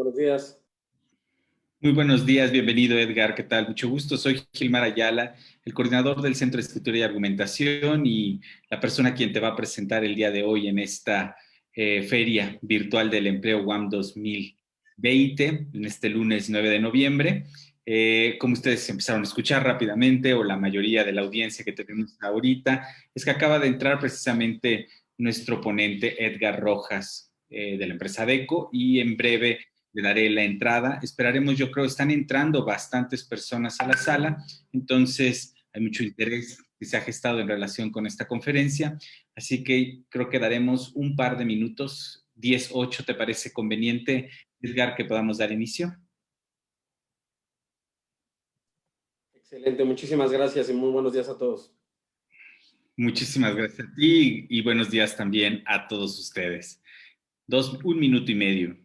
Buenos días. Muy buenos días, bienvenido Edgar, ¿qué tal? Mucho gusto, soy Gilmar Ayala, el coordinador del Centro de Escritura y Argumentación y la persona quien te va a presentar el día de hoy en esta Feria Virtual del Empleo UAM 2020, en este lunes 9 de noviembre. Como ustedes empezaron a escuchar rápidamente, o la mayoría de la audiencia que tenemos ahorita, es que acaba de entrar precisamente nuestro ponente Edgar Rojas de la empresa DECO y en breve le daré la entrada. Esperaremos, yo creo, están entrando bastantes personas a la sala, entonces hay mucho interés que se ha gestado en relación con esta conferencia, así que creo que daremos un par de minutos, 10, 8, ¿te parece conveniente, Edgar, que podamos dar inicio? Excelente, muchísimas gracias y muy buenos días a todos. Muchísimas gracias a ti y buenos días también a todos ustedes. Un minuto y medio.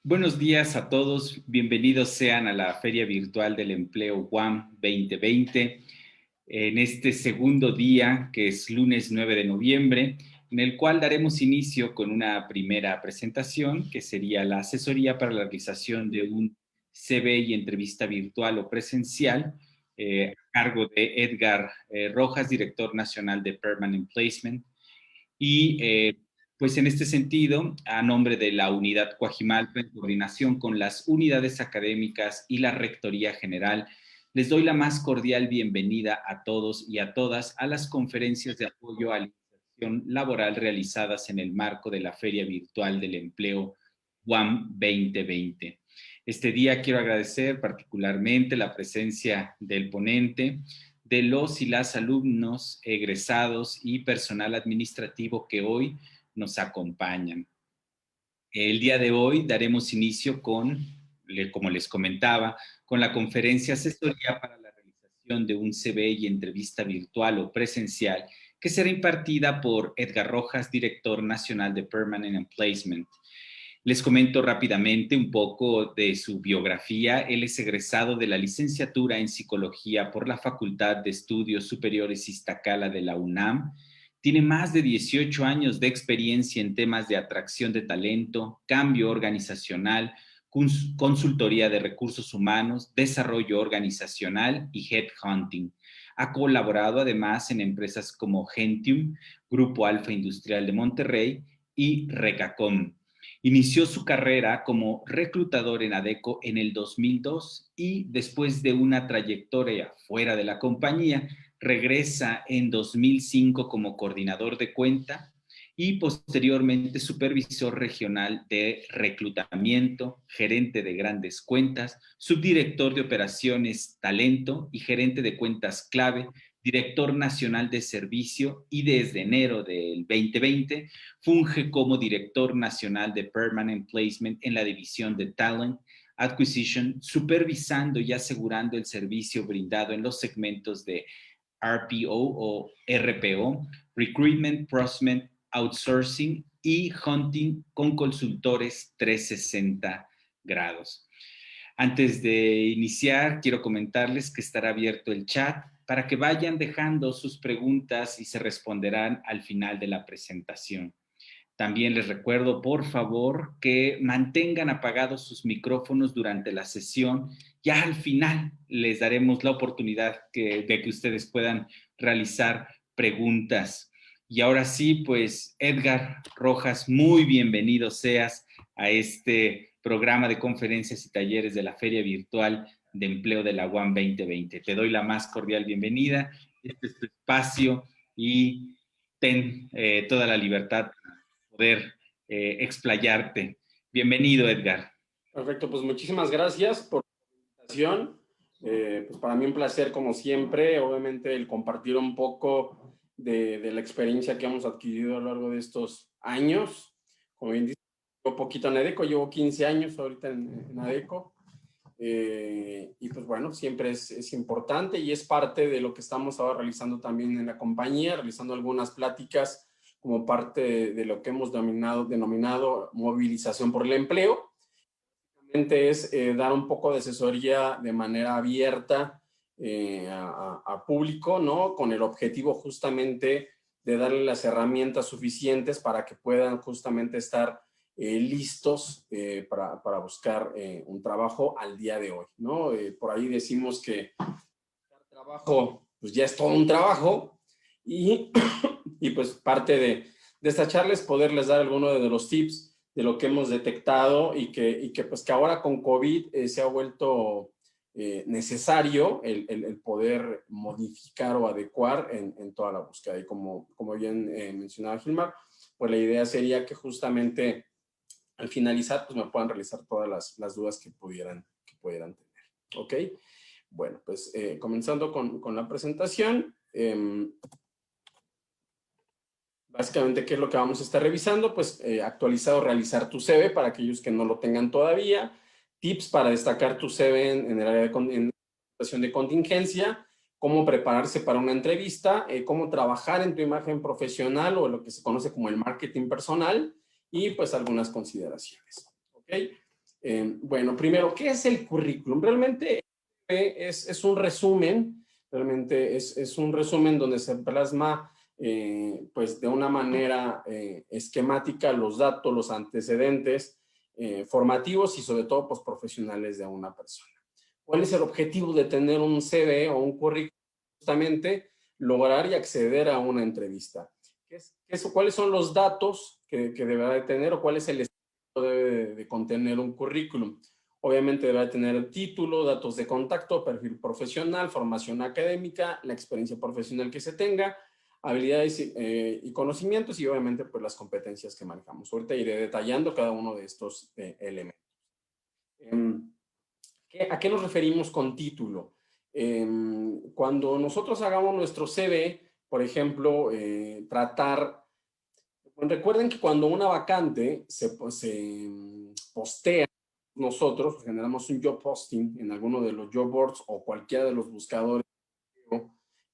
Buenos días a todos, bienvenidos sean a la Feria Virtual del Empleo UAM 2020, en este segundo día, que es lunes 9 de noviembre, en el cual daremos inicio con una primera presentación, que sería la asesoría para la realización de un CV y entrevista virtual o presencial, a cargo de Edgar Rojas, director nacional de Permanent Placement. Y pues en este sentido, a nombre de la Unidad Coajimalpa, en coordinación con las unidades académicas y la Rectoría General, les doy la más cordial bienvenida a todos y a todas a las conferencias de apoyo a la inserción laboral realizadas en el marco de la Feria Virtual del Empleo UAM 2020. Este día quiero agradecer particularmente la presencia del ponente, de los y las alumnos, egresados y personal administrativo que hoy nos acompañan. El día de hoy daremos inicio con, como les comentaba, con la conferencia Asesoría para la realización de un CV y entrevista virtual o presencial que será impartida por Edgar Rojas, director nacional de Permanent Placement. Les comento rápidamente un poco de su biografía. Él es egresado de la licenciatura en Psicología por la Facultad de Estudios Superiores Iztacala de la UNAM. Tiene más de 18 años de experiencia en temas de atracción de talento, cambio organizacional, consultoría de recursos humanos, desarrollo organizacional y headhunting. Ha colaborado además en empresas como Gentium, Grupo Alfa Industrial de Monterrey y Recacom. Inició su carrera como reclutador en Adecco en el 2002 y después de una trayectoria fuera de la compañía, regresa en 2005 como coordinador de cuenta y posteriormente supervisor regional de reclutamiento, gerente de grandes cuentas, subdirector de operaciones talento y gerente de cuentas clave, director nacional de servicio y desde enero del 2020 funge como director nacional de Permanent Placement en la división de Talent Acquisition, supervisando y asegurando el servicio brindado en los segmentos de RPO o RPO, Recruitment, Procurement, Outsourcing y Hunting con consultores 360 grados. Antes de iniciar, quiero comentarles que estará abierto el chat para que vayan dejando sus preguntas y se responderán al final de la presentación. También les recuerdo, por favor, que mantengan apagados sus micrófonos durante la sesión. Ya al final les daremos la oportunidad de que ustedes puedan realizar preguntas. Y ahora sí, pues Edgar Rojas, muy bienvenido seas a este programa de conferencias y talleres de la Feria Virtual de Empleo de la UAM 2020. Te doy la más cordial bienvenida. Este es tu espacio y ten toda la libertad poder explayarte. Bienvenido, Edgar. Perfecto, pues muchísimas gracias por la invitación. Pues para mí un placer, como siempre, obviamente el compartir un poco de la experiencia que hemos adquirido a lo largo de estos años. Como bien dice, llevo poquito en Adecco, llevo 15 años ahorita en Adecco. Y pues bueno, siempre es importante y es parte de lo que estamos ahora realizando también en la compañía, realizando algunas pláticas como parte de lo que hemos denominado movilización por el empleo. Es dar un poco de asesoría de manera abierta a público, ¿no? Con el objetivo justamente de darle las herramientas suficientes para que puedan justamente estar listos para buscar un trabajo al día de hoy, ¿no? Por ahí decimos que el trabajo, pues ya es todo un trabajo y, y pues parte de esta charla es poderles dar algunos de los tips de lo que hemos detectado y que pues que ahora con COVID se ha vuelto necesario el poder modificar o adecuar en toda la búsqueda. Y como bien mencionaba Gilmar, pues la idea sería que justamente al finalizar pues me puedan realizar todas las dudas que pudieran tener. ¿Ok? Bueno, pues comenzando con la presentación. Básicamente, ¿qué es lo que vamos a estar revisando? Pues actualizado, realizar tu CV para aquellos que no lo tengan todavía. Tips para destacar tu CV en el área de situación de contingencia. Cómo prepararse para una entrevista. Cómo trabajar en tu imagen profesional o lo que se conoce como el marketing personal. Y pues algunas consideraciones. ¿Ok? Bueno, primero, ¿qué es el currículum? Realmente es un resumen. Realmente es un resumen donde se plasma pues de una manera esquemática los datos, los antecedentes formativos y sobre todo pues profesionales de una persona. ¿Cuál es el objetivo de tener un CV o un currículum? Justamente lograr y acceder a una entrevista. ¿Cuáles son los datos que deberá de tener o cuál es el estilo de contener un currículum? Obviamente deberá tener el título, datos de contacto, perfil profesional, formación académica, la experiencia profesional que se tenga, habilidades y conocimientos y obviamente pues las competencias que manejamos. Ahorita iré detallando cada uno de estos elementos. ¿A qué nos referimos con título? Cuando nosotros hagamos nuestro CV, por ejemplo, recuerden que cuando una vacante se postea, nosotros generamos un job posting en alguno de los job boards o cualquiera de los buscadores.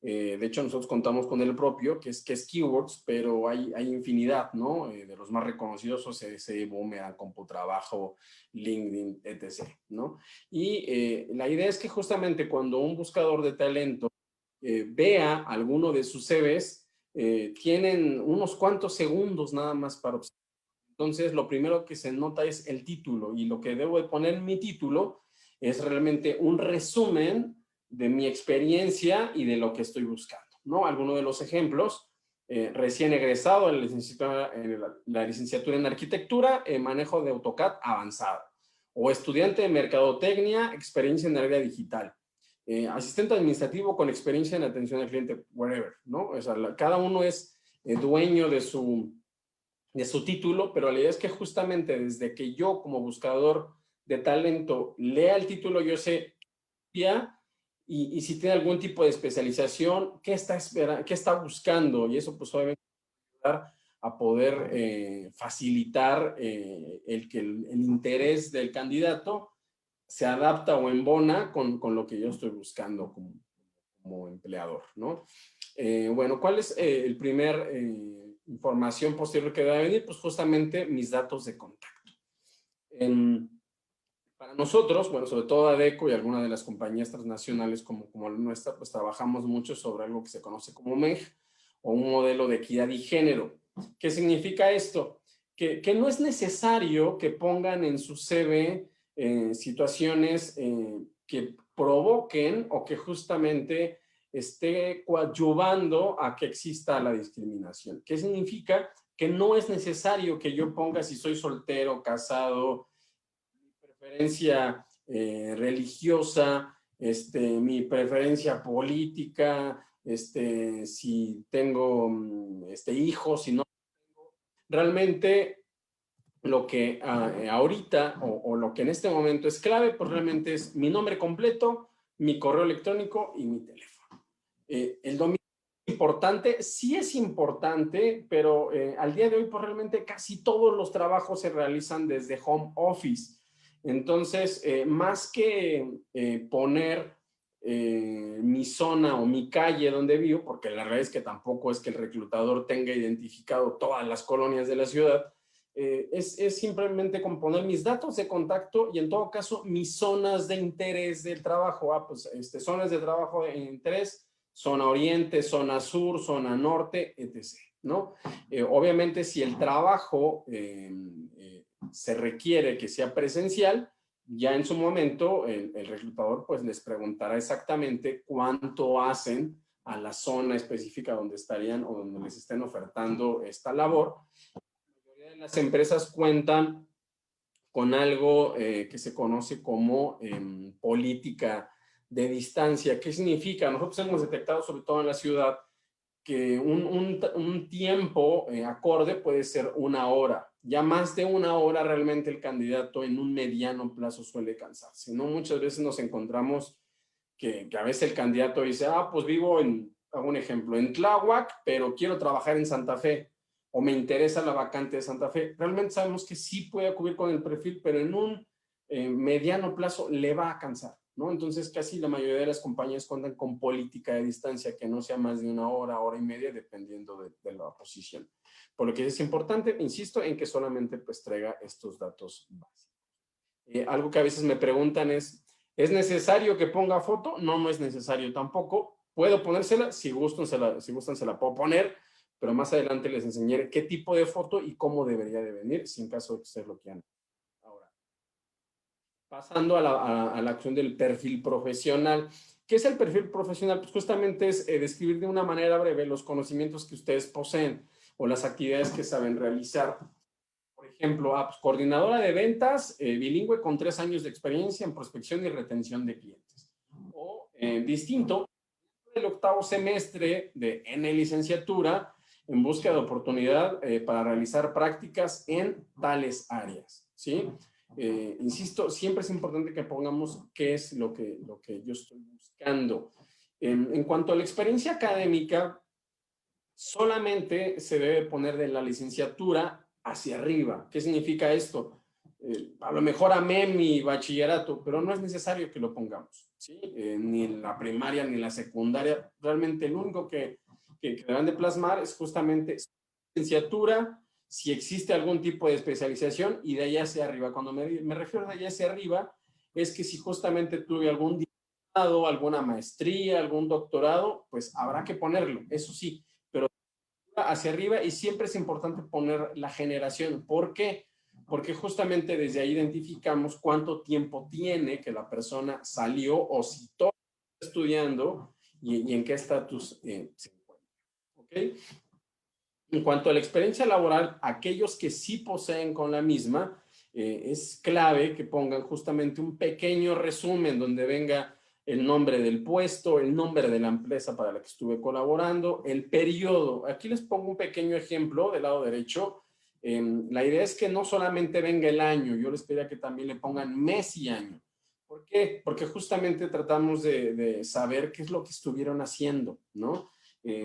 De hecho, nosotros contamos con el propio, que es Keywords, pero hay infinidad, ¿no? De los más reconocidos, CDC, Boomerang, Computrabajo, LinkedIn, etc., ¿no? Y la idea es que justamente cuando un buscador de talento vea alguno de sus CVs, tienen unos cuantos segundos nada más para observar. Entonces, lo primero que se nota es el título, y lo que debo de poner en mi título es realmente un resumen de mi experiencia y de lo que estoy buscando, ¿no? Algunos de los ejemplos, recién egresado en la licenciatura en arquitectura, manejo de AutoCAD avanzado, o estudiante de mercadotecnia, experiencia en el área digital, asistente administrativo con experiencia en atención al cliente, whatever, ¿no? O sea, cada uno es dueño de su título, pero la idea es que justamente desde que yo como buscador de talento lea el título, yo sé ya y si tiene algún tipo de especialización, qué está esperando, qué está buscando, y eso pues obviamente ayudar a poder facilitar el que el interés del candidato se adapta o embona con lo que yo estoy buscando como empleador, ¿no? Bueno, ¿cuál es el primer información posterior que debe venir? Pues justamente mis datos de contacto. Para nosotros, bueno, sobre todo ADECO y algunas de las compañías transnacionales como la nuestra, pues trabajamos mucho sobre algo que se conoce como MEG o un modelo de equidad y género. ¿Qué significa esto? Que no es necesario que pongan en su CV situaciones que provoquen o que justamente esté coadyuvando a que exista la discriminación. ¿Qué significa? Que no es necesario que yo ponga si soy soltero, casado, preferencia religiosa, mi preferencia política, si tengo hijos, si no. Realmente lo que ahorita o lo que en este momento es clave, pues realmente es mi nombre completo, mi correo electrónico y mi teléfono. El dominio es importante, sí es importante, pero al día de hoy, pues realmente casi todos los trabajos se realizan desde home office. Entonces, más que poner mi zona o mi calle donde vivo, porque la realidad es que tampoco es que el reclutador tenga identificado todas las colonias de la ciudad, es simplemente con poner mis datos de contacto y en todo caso mis zonas de interés del trabajo. Pues zonas de trabajo de interés, zona oriente, zona sur, zona norte, etc., ¿no? Obviamente si el trabajo se requiere que sea presencial, ya en su momento el reclutador pues les preguntará exactamente cuánto hacen a la zona específica donde estarían o donde les estén ofertando esta labor. La mayoría de las empresas cuentan con algo que se conoce como política de distancia. ¿Qué significa? Nosotros hemos detectado, sobre todo en la ciudad, que un tiempo acorde puede ser 1 hora. Ya más de 1 hora realmente el candidato en un mediano plazo suele cansarse, ¿no? Muchas veces nos encontramos que a veces el candidato dice, pues vivo hago un ejemplo, en Tláhuac, pero quiero trabajar en Santa Fe, o me interesa la vacante de Santa Fe. Realmente sabemos que sí puede cubrir con el perfil, pero en un mediano plazo le va a cansar, ¿no? Entonces casi la mayoría de las compañías cuentan con política de distancia que no sea más de 1 hora, hora y media, dependiendo de la posición. Por lo que es importante, insisto, en que solamente pues traiga estos datos básicos. Algo que a veces me preguntan ¿es necesario que ponga foto? No, no es necesario tampoco. Puedo ponérsela, si gustan se la puedo poner, pero más adelante les enseñaré qué tipo de foto y cómo debería de venir, si en caso de que ustedes lo quieran. Ahora, pasando a la acción del perfil profesional. ¿Qué es el perfil profesional? Pues justamente es describir de una manera breve los conocimientos que ustedes poseen o las actividades que saben realizar. Por ejemplo, pues, coordinadora de ventas, bilingüe con 3 años de experiencia en prospección y retención de clientes. O distinto, el 8º semestre de N licenciatura en busca de oportunidad para realizar prácticas en tales áreas, ¿sí? Insisto, siempre es importante que pongamos qué es lo que yo estoy buscando. En cuanto a la experiencia académica, solamente se debe poner de la licenciatura hacia arriba. ¿Qué significa esto? A lo mejor amé mi bachillerato, pero no es necesario que lo pongamos, ¿sí? Ni en la primaria ni en la secundaria. Realmente lo único que deben de plasmar es justamente licenciatura, si existe algún tipo de especialización y de allá hacia arriba. Cuando me refiero de allá hacia arriba, es que si justamente tuve algún diplomado, alguna maestría, algún doctorado, pues habrá que ponerlo, eso sí, pero hacia arriba y siempre es importante poner la generación. ¿Por qué? Porque justamente desde ahí identificamos cuánto tiempo tiene que la persona salió o si todo está estudiando y en qué estatus se encuentra. ¿Ok? En cuanto a la experiencia laboral, aquellos que sí poseen con la misma, es clave que pongan justamente un pequeño resumen donde venga el nombre del puesto, el nombre de la empresa para la que estuve colaborando, el periodo. Aquí les pongo un pequeño ejemplo del lado derecho. La idea es que no solamente venga el año, yo les pediría que también le pongan mes y año. ¿Por qué? Porque justamente tratamos de saber qué es lo que estuvieron haciendo, ¿no?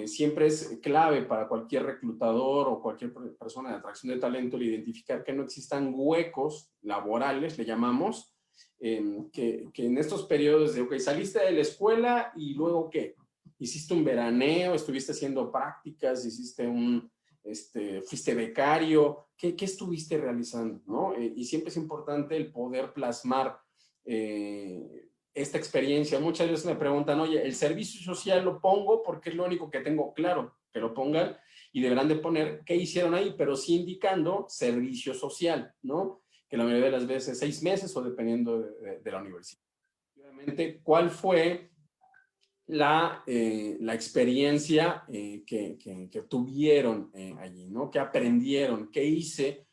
Siempre es clave para cualquier reclutador o cualquier persona de atracción de talento el identificar que no existan huecos laborales, le llamamos, que en estos periodos de, ok, saliste de la escuela y luego ¿qué? Hiciste un veraneo, estuviste haciendo prácticas, fuiste becario, ¿qué estuviste realizando? ¿No? Y siempre es importante el poder plasmar esta experiencia. Muchas veces me preguntan, oye, ¿el servicio social lo pongo porque es lo único que tengo? Claro, que lo pongan y deberán de poner qué hicieron ahí, pero sí indicando servicio social, ¿no? Que la mayoría de las veces 6 meses o dependiendo de la universidad. Obviamente, ¿cuál fue la experiencia que tuvieron allí, ¿no? ¿Qué aprendieron? ¿Qué hice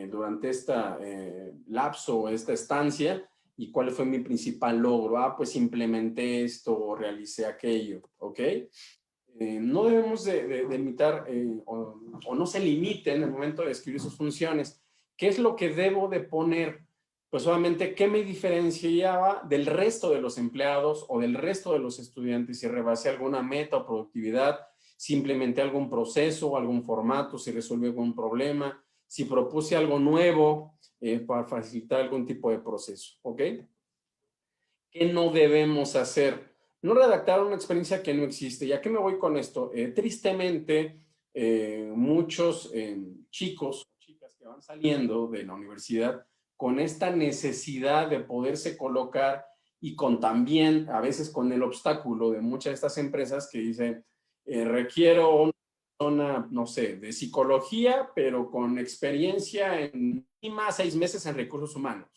durante esta lapso o esta estancia? ¿Y cuál fue mi principal logro? Ah, pues implementé esto o realicé aquello, ¿ok? No debemos de limitar o no se limiten en el momento de escribir sus funciones. ¿Qué es lo que debo de poner? Pues obviamente, ¿qué me diferenciaba del resto de los empleados o del resto de los estudiantes? Si rebasé alguna meta o productividad, si implementé algún proceso, algún formato, si resolví algún problema, si propuse algo nuevo para facilitar algún tipo de proceso, ¿ok? ¿Qué no debemos hacer? No redactar una experiencia que no existe. ¿Y a qué me voy con esto? Tristemente, muchos chicos o chicas que van saliendo de la universidad con esta necesidad de poderse colocar y con también, a veces con el obstáculo de muchas de estas empresas que dicen, requiero una persona, no sé, de psicología, pero con experiencia en mínima 6 meses en recursos humanos.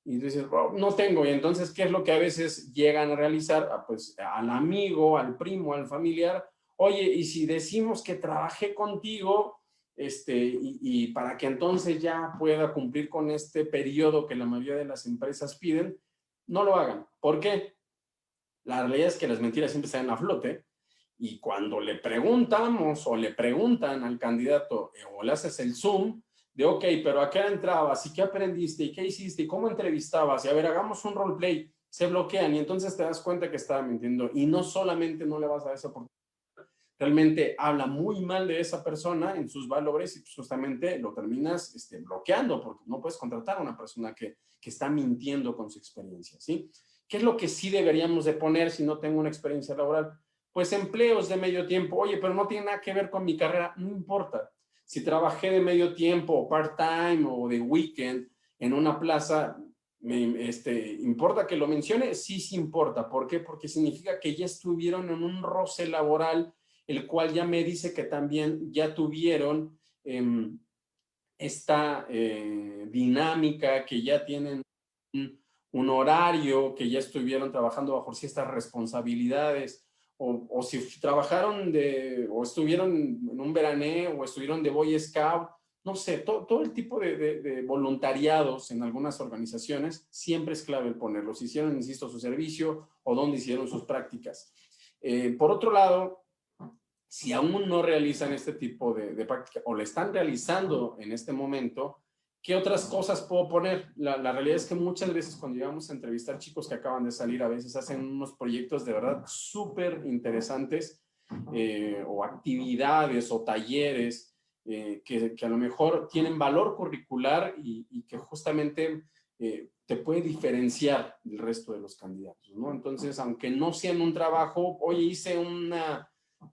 Y dices, oh, no tengo. Y entonces, ¿qué es lo que a veces llegan a realizar? Ah, pues al amigo, al primo, al familiar. Oye, y si decimos que trabajé contigo, y para que entonces ya pueda cumplir con este periodo que la mayoría de las empresas piden, no lo hagan. ¿Por qué? La realidad es que las mentiras siempre salen a flote. Y cuando le preguntamos o le preguntan al candidato o le haces el Zoom, de ok, pero ¿a qué entrabas? ¿Y qué aprendiste? ¿Y qué hiciste? ¿Y cómo entrevistabas? Y a ver, hagamos un roleplay. Se bloquean y entonces te das cuenta que estaba mintiendo. Y no solamente no le vas a dar esa oportunidad, realmente habla muy mal de esa persona en sus valores y pues justamente lo terminas bloqueando porque no puedes contratar a una persona que está mintiendo con su experiencia, ¿sí? ¿Qué es lo que sí deberíamos de poner si no tengo una experiencia laboral? Pues empleos de medio tiempo. Oye, pero no tiene nada que ver con mi carrera. No importa. Si trabajé de medio tiempo o part-time o de weekend en una plaza, ¿importa que lo mencione? Sí, sí importa. ¿Por qué? Porque significa que ya estuvieron en un roce laboral, el cual ya me dice que también ya tuvieron esta dinámica, que ya tienen un horario, que ya estuvieron trabajando bajo ciertas responsabilidades, o si trabajaron o estuvieron en un veraneo, o estuvieron de Boy Scout, no sé, todo el tipo de voluntariados en algunas organizaciones, siempre es clave el ponerlos. Si hicieron, insisto, su servicio o dónde hicieron sus prácticas. Por otro lado, si aún no realizan este tipo de práctica o le están realizando en este momento, ¿qué otras cosas puedo poner? La realidad es que muchas veces cuando llegamos a entrevistar chicos que acaban de salir, a veces hacen unos proyectos de verdad súper interesantes, o actividades o talleres que a lo mejor tienen valor curricular y que justamente te puede diferenciar del resto de los candidatos, ¿no? Entonces, aunque no sean un trabajo, oye, hice una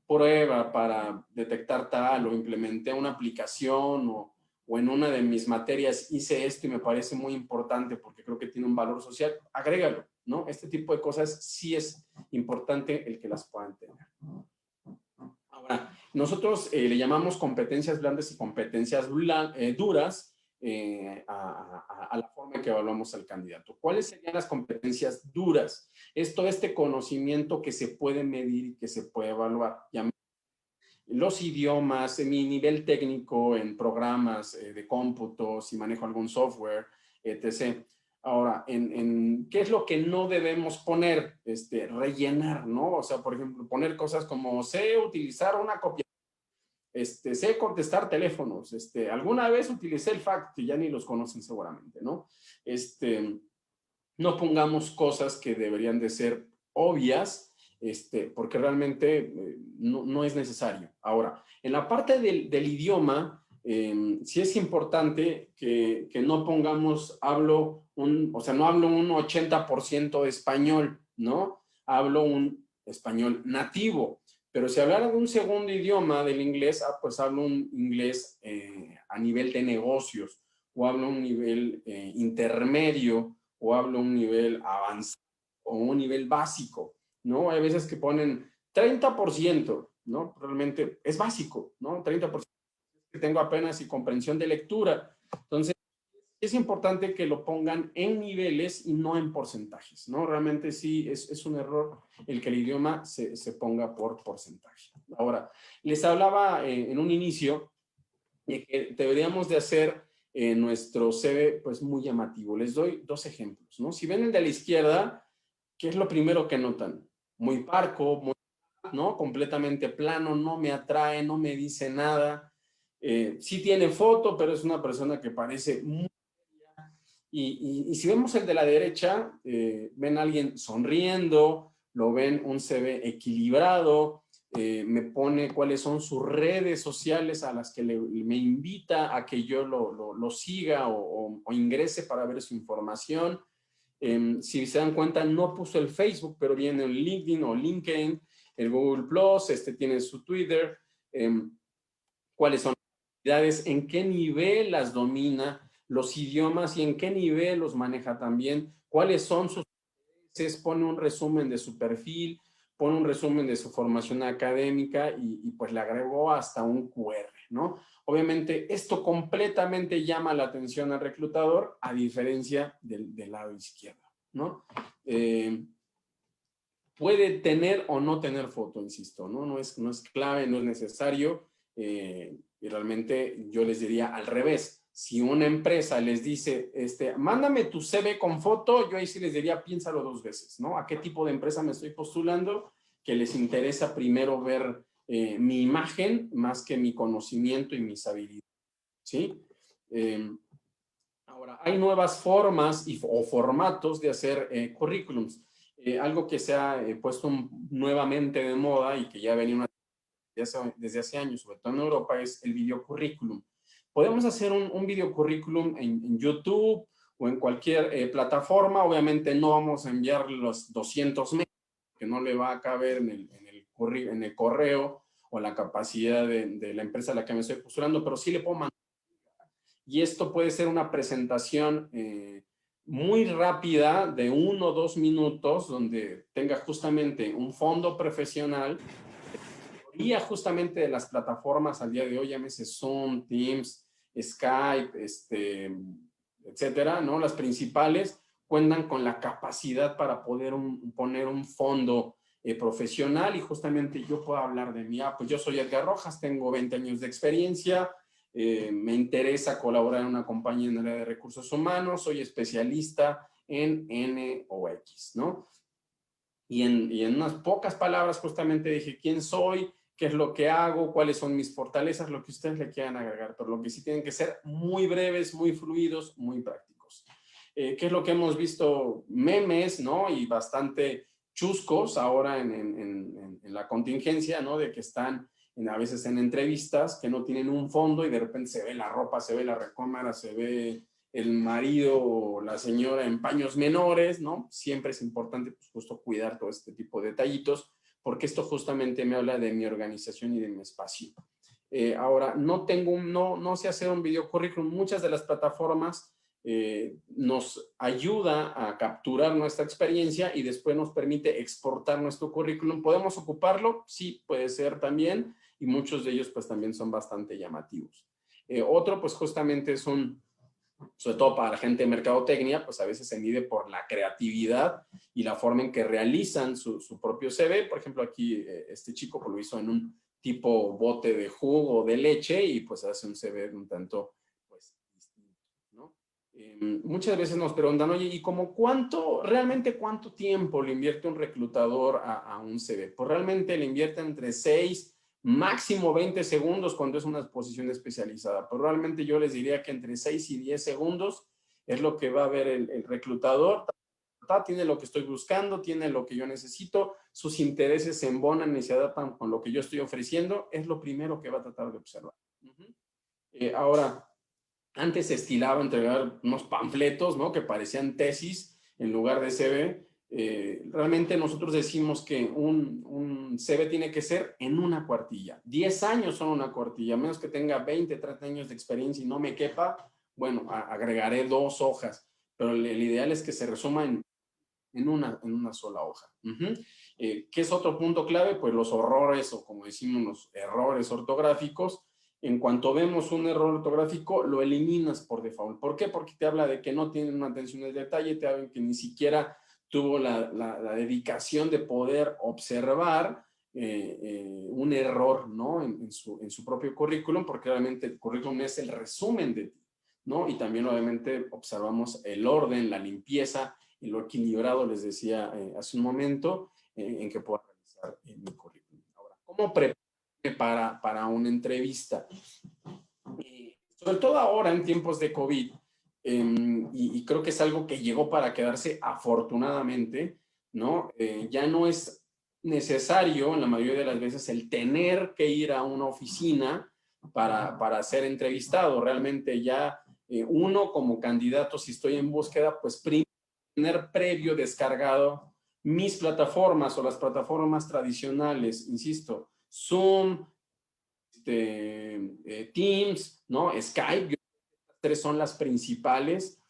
prueba para detectar tal o implementé una aplicación o en una de mis materias hice esto y me parece muy importante porque creo que tiene un valor social, agrégalo, ¿no? Este tipo de cosas sí es importante el que las puedan tener. Ahora, nosotros le llamamos competencias blandas y competencias duras a la forma en que evaluamos al candidato. ¿Cuáles serían las competencias duras? Es todo este conocimiento que se puede medir y que se puede evaluar. los idiomas, mi nivel técnico en programas de cómputo, si manejo algún software, etc. Ahora, ¿qué es lo que no debemos poner? Rellenar, ¿no? O sea, por ejemplo, poner cosas como sé utilizar una copia, sé contestar teléfonos, alguna vez utilicé el fax, que ya ni los conocen seguramente, ¿no? No pongamos cosas que deberían de ser obvias, porque realmente no es necesario. Ahora, en la parte del idioma, sí es importante que no pongamos, o sea, no hablo un 80% de español, ¿no? Hablo un español nativo. Pero si hablara de un segundo idioma del inglés, pues hablo un inglés a nivel de negocios, o hablo un nivel intermedio, o hablo un nivel avanzado o un nivel básico, ¿no? Hay veces que ponen 30%, ¿no? Realmente es básico, ¿no? 30% que tengo apenas y comprensión de lectura. Entonces, es importante que lo pongan en niveles y no en porcentajes, ¿no? Realmente sí es un error el que el idioma se ponga por porcentaje. Ahora, les hablaba en un inicio de que deberíamos de hacer nuestro CV pues muy llamativo. Les doy dos ejemplos, ¿no? Si ven el de la izquierda, ¿qué es lo primero que notan? Muy parco, muy, ¿no? Completamente plano, no me atrae, no me dice nada. Sí tiene foto, pero es una persona que parece muy... Y si vemos el de la derecha, ven a alguien sonriendo, lo ven un CV equilibrado, me pone cuáles son sus redes sociales a las que me invita a que yo lo siga o ingrese para ver su información. Si se dan cuenta, no puso el Facebook, pero viene el LinkedIn o LinkedIn, el Google Plus, tiene su Twitter, cuáles son las actividades, en qué nivel las domina, los idiomas y en qué nivel los maneja también, cuáles son sus intereses, pone un resumen de su perfil, pone un resumen de su formación académica y pues le agregó hasta un QR, ¿no? Obviamente esto completamente llama la atención al reclutador a diferencia del lado izquierdo, ¿no? Puede tener o no tener foto, insisto, ¿no? No es clave, no es necesario. Y realmente yo les diría al revés. Si una empresa les dice, mándame tu CV con foto, yo ahí sí les diría, piénsalo dos veces, ¿no? ¿A qué tipo de empresa me estoy postulando? Que les interesa primero ver mi imagen más que mi conocimiento y mis habilidades, ¿sí? Ahora, hay nuevas formas o formatos de hacer currículums. Algo que se ha puesto nuevamente de moda y que ya venía desde hace años, sobre todo en Europa, es el video currículum. Podemos hacer un video currículum en YouTube o en cualquier plataforma. Obviamente no vamos a enviar los 200 megas, que no le va a caber en el correo o la capacidad de la empresa a la que me estoy postulando, pero sí le puedo mandar. Y esto puede ser una presentación muy rápida de 1 o 2 minutos donde tenga justamente un fondo profesional y justamente de las plataformas al día de hoy, llámese Zoom, Teams, Skype, etcétera, ¿no? Las principales cuentan con la capacidad para poder poner un fondo profesional y justamente yo puedo hablar de mí. Pues yo soy Edgar Rojas, tengo 20 años de experiencia, me interesa colaborar en una compañía en el área de recursos humanos, soy especialista en N o X, ¿no? Y en unas pocas palabras justamente dije quién soy, qué es lo que hago, cuáles son mis fortalezas, lo que ustedes le quieran agregar, pero lo que sí tienen que ser muy breves, muy fluidos, muy prácticos. ¿Qué es lo que hemos visto? Memes, ¿no? Y bastante chuscos ahora en la contingencia, ¿no? De que están a veces en entrevistas que no tienen un fondo y de repente se ve la ropa, se ve la recámara, se ve el marido o la señora en paños menores, ¿no? Siempre es importante, pues, justo cuidar todo este tipo de detallitos, porque esto justamente me habla de mi organización y de mi espacio. Ahora, no sé hacer un video currículum. Muchas de las plataformas nos ayuda a capturar nuestra experiencia y después nos permite exportar nuestro currículum. ¿Podemos ocuparlo? Sí, puede ser también, y muchos de ellos pues también son bastante llamativos. Otro pues justamente es sobre todo para la gente de mercadotecnia, pues a veces se mide por la creatividad y la forma en que realizan su propio CV. Por ejemplo, aquí este chico pues, lo hizo en un tipo bote de jugo o de leche y pues hace un CV un tanto pues distinto, ¿no? Muchas veces nos preguntan, oye, ¿y como realmente cuánto tiempo le invierte un reclutador a un CV? Pues realmente le invierte entre 6, máximo 20 segundos cuando es una posición especializada. Pero realmente yo les diría que entre 6 y 10 segundos es lo que va a ver el reclutador. Tiene lo que estoy buscando, tiene lo que yo necesito, sus intereses se embonan y se adaptan con lo que yo estoy ofreciendo, es lo primero que va a tratar de observar. Ahora, antes se estilaba entregar unos panfletos, ¿no? Que parecían tesis en lugar de CV. Realmente nosotros decimos que un CV tiene que ser en una cuartilla. 10 años son una cuartilla, a menos que tenga 20, 30 años de experiencia y no me quepa, bueno, agregaré 2 hojas, pero el ideal es que se resuma en una sola hoja. ¿Qué es otro punto clave? Pues los horrores, o como decimos, los errores ortográficos. En cuanto vemos un error ortográfico, lo eliminas por default. ¿Por qué? Porque te habla de que no tienen una atención al detalle, te habla de que ni siquiera tuvo la dedicación de poder observar un error, ¿no? En su propio currículum, porque realmente el currículum es el resumen de ti, ¿no? Y también obviamente observamos el orden, la limpieza y lo equilibrado, les decía hace un momento, en que pueda realizar mi currículum. Ahora, ¿cómo prepararme para una entrevista? Sobre todo ahora en tiempos de COVID, y creo que es algo que llegó para quedarse afortunadamente, ¿no? Ya no es necesario en la mayoría de las veces el tener que ir a una oficina para ser entrevistado. Realmente ya uno como candidato, si estoy en búsqueda, pues tener previo descargado mis plataformas o las plataformas tradicionales, insisto, Zoom, Teams, ¿no? Skype, estas 3 son las principales.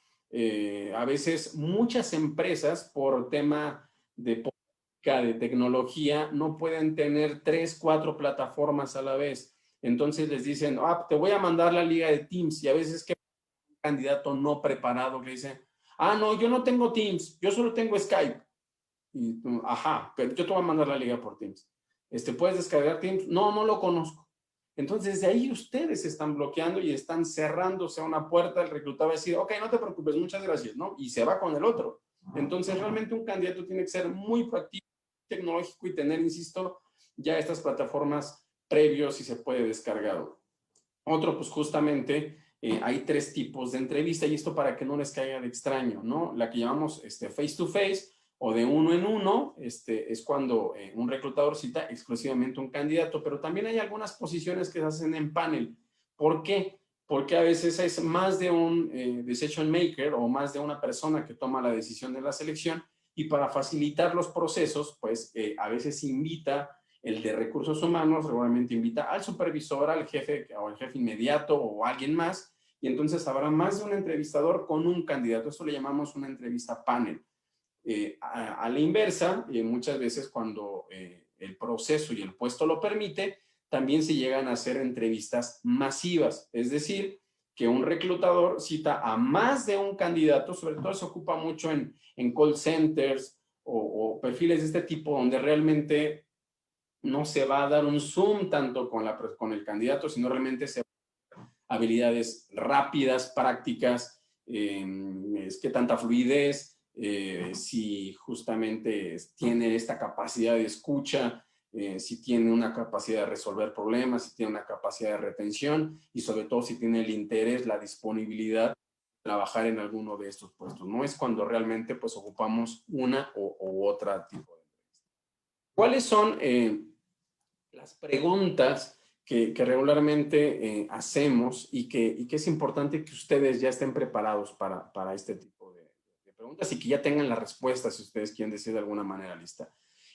A veces muchas empresas por tema de política, de tecnología, no pueden tener 3, 4 plataformas a la vez. Entonces les dicen, te voy a mandar la liga de Teams, y a veces que un candidato no preparado que dice, no, yo no tengo Teams, yo solo tengo Skype. Y tú, pero yo te voy a mandar la liga por Teams. ¿Puedes descargar Teams? No, no lo conozco. Entonces, de ahí ustedes están bloqueando y están cerrándose a una puerta. El reclutador va a decir, ok, no te preocupes, muchas gracias, ¿no? Y se va con el otro. Entonces, realmente un candidato tiene que ser muy proactivo, tecnológico y tener, insisto, ya estas plataformas previos si se puede descargado. Otro, pues justamente, hay 3 tipos de entrevista y esto para que no les caiga de extraño, ¿no? La que llamamos face to face o de uno en uno, es cuando un reclutador cita exclusivamente un candidato, pero también hay algunas posiciones que se hacen en panel. ¿Por qué? Porque a veces es más de un decision maker o más de una persona que toma la decisión de la selección, y para facilitar los procesos, pues a veces invita el de recursos humanos, regularmente invita al supervisor, al jefe o al jefe inmediato o a alguien más, y entonces habrá más de un entrevistador con un candidato. Esto le llamamos una entrevista panel. A la inversa, muchas veces cuando el proceso y el puesto lo permite, también se llegan a hacer entrevistas masivas, es decir, que un reclutador cita a más de un candidato. Sobre todo se ocupa mucho en call centers o perfiles de este tipo, donde realmente no se va a dar un zoom tanto con el candidato, sino realmente se habilidades rápidas, prácticas, qué tanta fluidez, si justamente tiene esta capacidad de escucha, si tiene una capacidad de resolver problemas, si tiene una capacidad de retención y sobre todo si tiene el interés, la disponibilidad de trabajar en alguno de estos puestos. No es cuando realmente pues ocupamos una u otra tipo de entrevista. ¿Cuáles son las preguntas que regularmente hacemos y que es importante que ustedes ya estén preparados para este tipo de preguntas y que ya tengan las respuestas si ustedes quieren decir de alguna manera lista?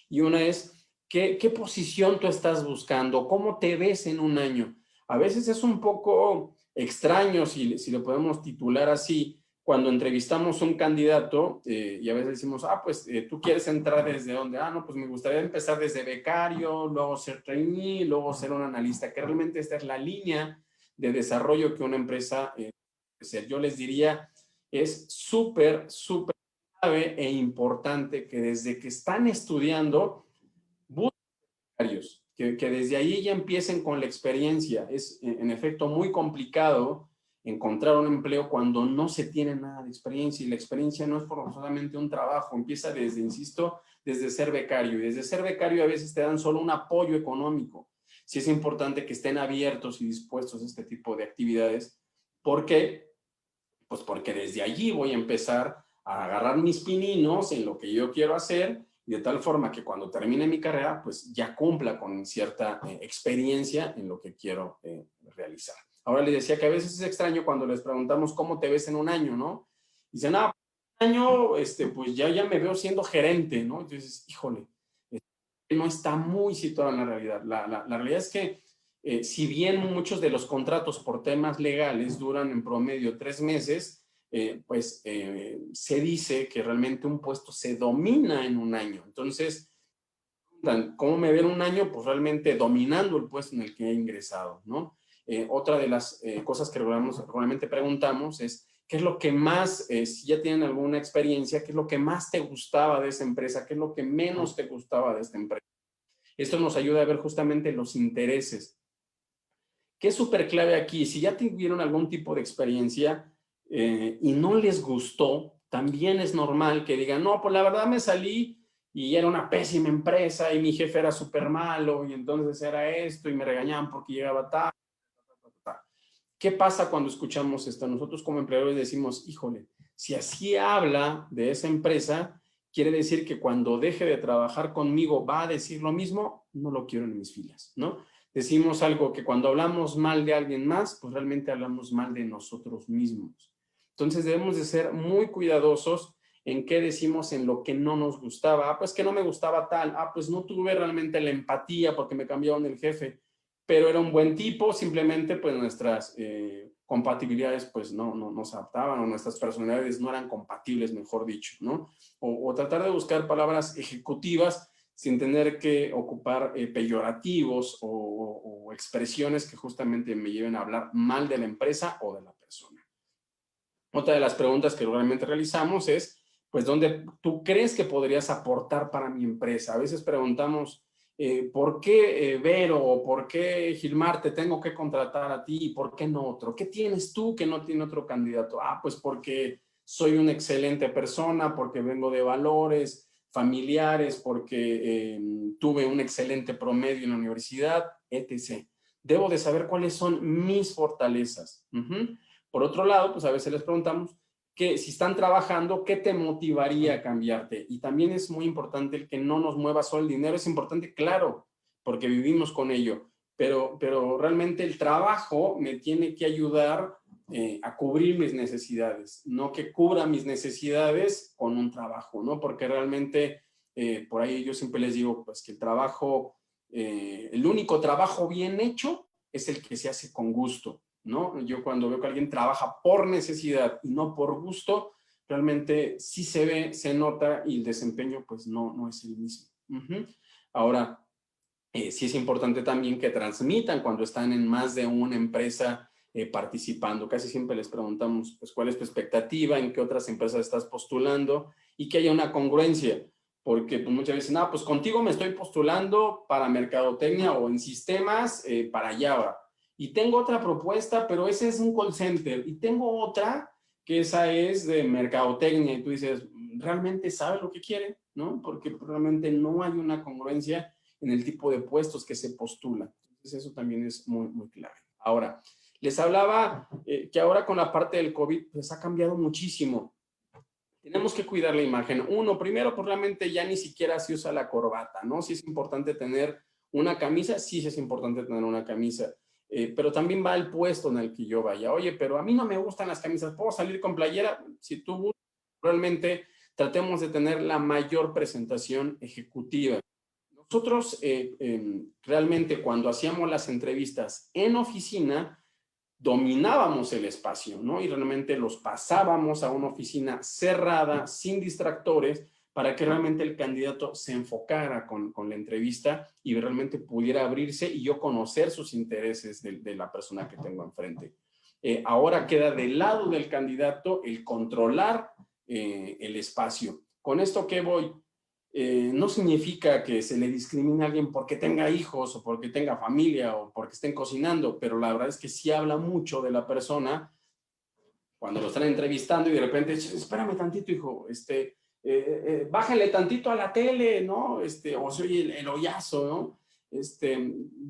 Y una es, ¿qué posición tú estás buscando? ¿Cómo te ves en un año? A veces es un poco extraño, si lo podemos titular así, cuando entrevistamos a un candidato y a veces decimos, pues tú quieres entrar desde dónde, no, pues me gustaría empezar desde becario, luego ser trainee, luego ser un analista, que realmente esta es la línea de desarrollo que una empresa yo les diría, es súper, súper clave e importante que desde que están estudiando, busquen becarios. que desde ahí ya empiecen con la experiencia. Es en efecto muy complicado encontrar un empleo cuando no se tiene nada de experiencia, y la experiencia no es forzosamente un trabajo, empieza desde, insisto, desde ser becario, y desde ser becario a veces te dan solo un apoyo económico. Sí es importante que estén abiertos y dispuestos a este tipo de actividades. ¿Por qué? Pues porque desde allí voy a empezar a agarrar mis pininos en lo que yo quiero hacer, y de tal forma que cuando termine mi carrera, pues ya cumpla con cierta experiencia en lo que quiero realizar. Ahora les decía que a veces es extraño cuando les preguntamos cómo te ves en un año, ¿no? Dicen, un año, pues ya me veo siendo gerente, ¿no? Entonces, híjole, no está muy situado en la realidad. La realidad es que si bien muchos de los contratos por temas legales duran en promedio 3 meses, se dice que realmente un puesto se domina en un año. Entonces, ¿cómo me ven un año? Pues realmente dominando el puesto en el que he ingresado, ¿no? Otra de las cosas que regularmente preguntamos es, ¿qué es lo que más, si ya tienen alguna experiencia, qué es lo que más te gustaba de esa empresa? ¿Qué es lo que menos te gustaba de esta empresa? Esto nos ayuda a ver justamente los intereses. ¿Qué es súper clave aquí? Si ya tuvieron algún tipo de experiencia y no les gustó, también es normal que digan, no, pues la verdad me salí y era una pésima empresa y mi jefe era súper malo y entonces era esto y me regañaban porque llegaba tarde. ¿Qué pasa cuando escuchamos esto? Nosotros como empleadores decimos, híjole, si así habla de esa empresa, quiere decir que cuando deje de trabajar conmigo va a decir lo mismo, no lo quiero en mis filas, ¿no? Decimos algo que cuando hablamos mal de alguien más, pues realmente hablamos mal de nosotros mismos. Entonces debemos de ser muy cuidadosos en qué decimos en lo que no nos gustaba. Pues que no me gustaba tal. Pues no tuve realmente la empatía porque me cambiaron el jefe, pero era un buen tipo, simplemente pues nuestras compatibilidades pues no se adaptaban, o nuestras personalidades no eran compatibles, mejor dicho, ¿no? O tratar de buscar palabras ejecutivas sin tener que ocupar peyorativos o expresiones que justamente me lleven a hablar mal de la empresa o de la persona. Otra de las preguntas que realmente realizamos es, pues, ¿dónde tú crees que podrías aportar para mi empresa? A veces preguntamos, ¿por qué Vero o por qué Gilmar te tengo que contratar a ti y por qué no otro? ¿Qué tienes tú que no tiene otro candidato? Pues porque soy una excelente persona, porque vengo de valores familiares, porque tuve un excelente promedio en la universidad, etc. Debo de saber cuáles son mis fortalezas. Por otro lado, pues a veces les preguntamos que si están trabajando, ¿qué te motivaría a cambiarte? Y también es muy importante el que no nos mueva solo el dinero. Es importante, claro, porque vivimos con ello, pero realmente el trabajo me tiene que ayudar a cubrir mis necesidades, no que cubra mis necesidades con un trabajo, ¿no? Porque realmente, por ahí yo siempre les digo, pues que el trabajo, el único trabajo bien hecho es el que se hace con gusto, ¿no? Yo cuando veo que alguien trabaja por necesidad y no por gusto, realmente sí se ve, se nota, y el desempeño pues no es el mismo. Ahora, sí es importante también que transmitan cuando están en más de una empresa participando. Casi siempre les preguntamos, pues, ¿cuál es tu expectativa? ¿En qué otras empresas estás postulando? Y que haya una congruencia, porque pues, muchas veces, pues contigo me estoy postulando para mercadotecnia o en sistemas para Java. Y tengo otra propuesta, pero ese es un call center. Y tengo otra que esa es de mercadotecnia. Y tú dices, ¿realmente sabe lo que quiere? ¿No? Porque realmente no hay una congruencia en el tipo de puestos que se postulan. Entonces eso también es muy, muy clave. Ahora, les hablaba que ahora con la parte del COVID, pues ha cambiado muchísimo. Tenemos que cuidar la imagen. Uno, primero, pues realmente ya ni siquiera se usa la corbata, ¿no? Sí es importante tener una camisa, sí es importante tener una camisa, pero también va el puesto en el que yo vaya. Oye, pero a mí no me gustan las camisas, ¿puedo salir con playera? Si tú realmente tratemos de tener la mayor presentación ejecutiva. Nosotros realmente cuando hacíamos las entrevistas en oficina, dominábamos el espacio, ¿no? Y realmente los pasábamos a una oficina cerrada, sin distractores, para que realmente el candidato se enfocara con la entrevista y realmente pudiera abrirse y yo conocer sus intereses de la persona que tengo enfrente. Ahora queda del lado del candidato el controlar el espacio. ¿Con esto qué voy? no significa que se le discrimine a alguien porque tenga hijos o porque tenga familia o porque estén cocinando, pero la verdad es que sí habla mucho de la persona cuando lo están entrevistando y de repente, espérame tantito, hijo, bájale tantito a la tele, ¿no? O se oye el hoyazo, ¿no?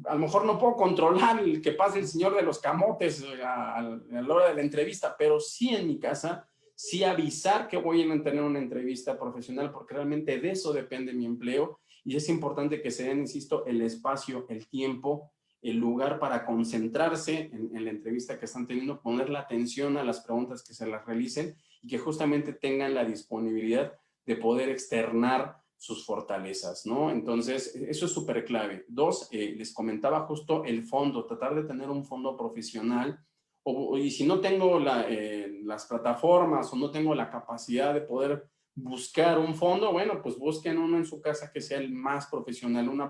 A lo mejor no puedo controlar el que pase el señor de los camotes a la hora de la entrevista, pero sí en mi casa, sí avisar que voy a tener una entrevista profesional, porque realmente de eso depende mi empleo y es importante que se den, insisto, el espacio, el tiempo, el lugar para concentrarse en la entrevista que están teniendo, poner la atención a las preguntas que se las realicen y que justamente tengan la disponibilidad de poder externar sus fortalezas, ¿no? Entonces, eso es súper clave. Dos, les comentaba justo el fondo, tratar de tener un fondo profesional, y si no tengo las plataformas o no tengo la capacidad de poder buscar un fondo, bueno, pues busquen uno en su casa que sea el más profesional, una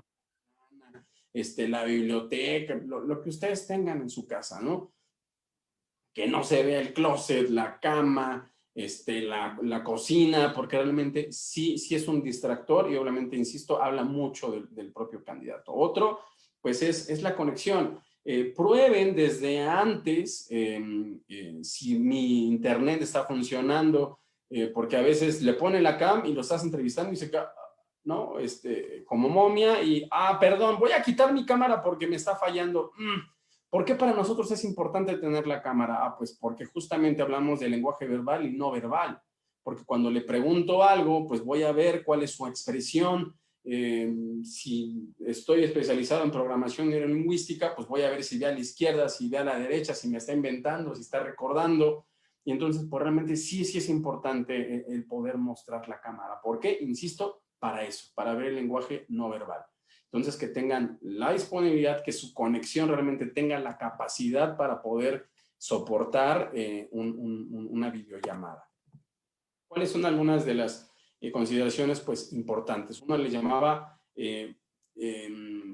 la biblioteca, lo que ustedes tengan en su casa, ¿no? Que no se vea el closet, la cama, la cocina, porque realmente sí es un distractor y obviamente, insisto, habla mucho del propio candidato. Otro, pues es la conexión. Prueben desde antes si mi internet está funcionando, porque a veces le pone la cam y lo estás entrevistando y se cae, ¿no? Como momia y, perdón, voy a quitar mi cámara porque me está fallando. ¿Por qué para nosotros es importante tener la cámara? Pues porque justamente hablamos de lenguaje verbal y no verbal. Porque cuando le pregunto algo, pues voy a ver cuál es su expresión. Si estoy especializado en programación neurolingüística, pues voy a ver si ve a la izquierda, si ve a la derecha, si me está inventando, si está recordando. Y entonces, pues realmente sí es importante el poder mostrar la cámara. ¿Por qué? Insisto, para eso, para ver el lenguaje no verbal. Entonces, que tengan la disponibilidad, que su conexión realmente tenga la capacidad para poder soportar una videollamada. ¿Cuáles son algunas de las consideraciones pues, importantes? Uno le llamaba,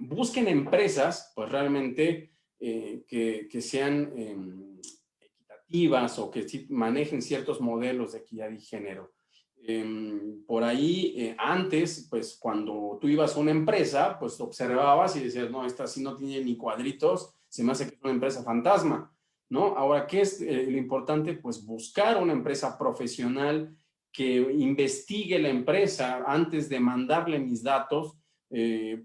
busquen empresas pues, realmente que sean equitativas o que manejen ciertos modelos de equidad y género. Por ahí, antes, pues cuando tú ibas a una empresa, pues observabas y decías, no, esta sí no tiene ni cuadritos, se me hace que es una empresa fantasma, ¿no? Ahora, ¿qué es lo importante? Pues buscar una empresa profesional que investigue la empresa antes de mandarle mis datos.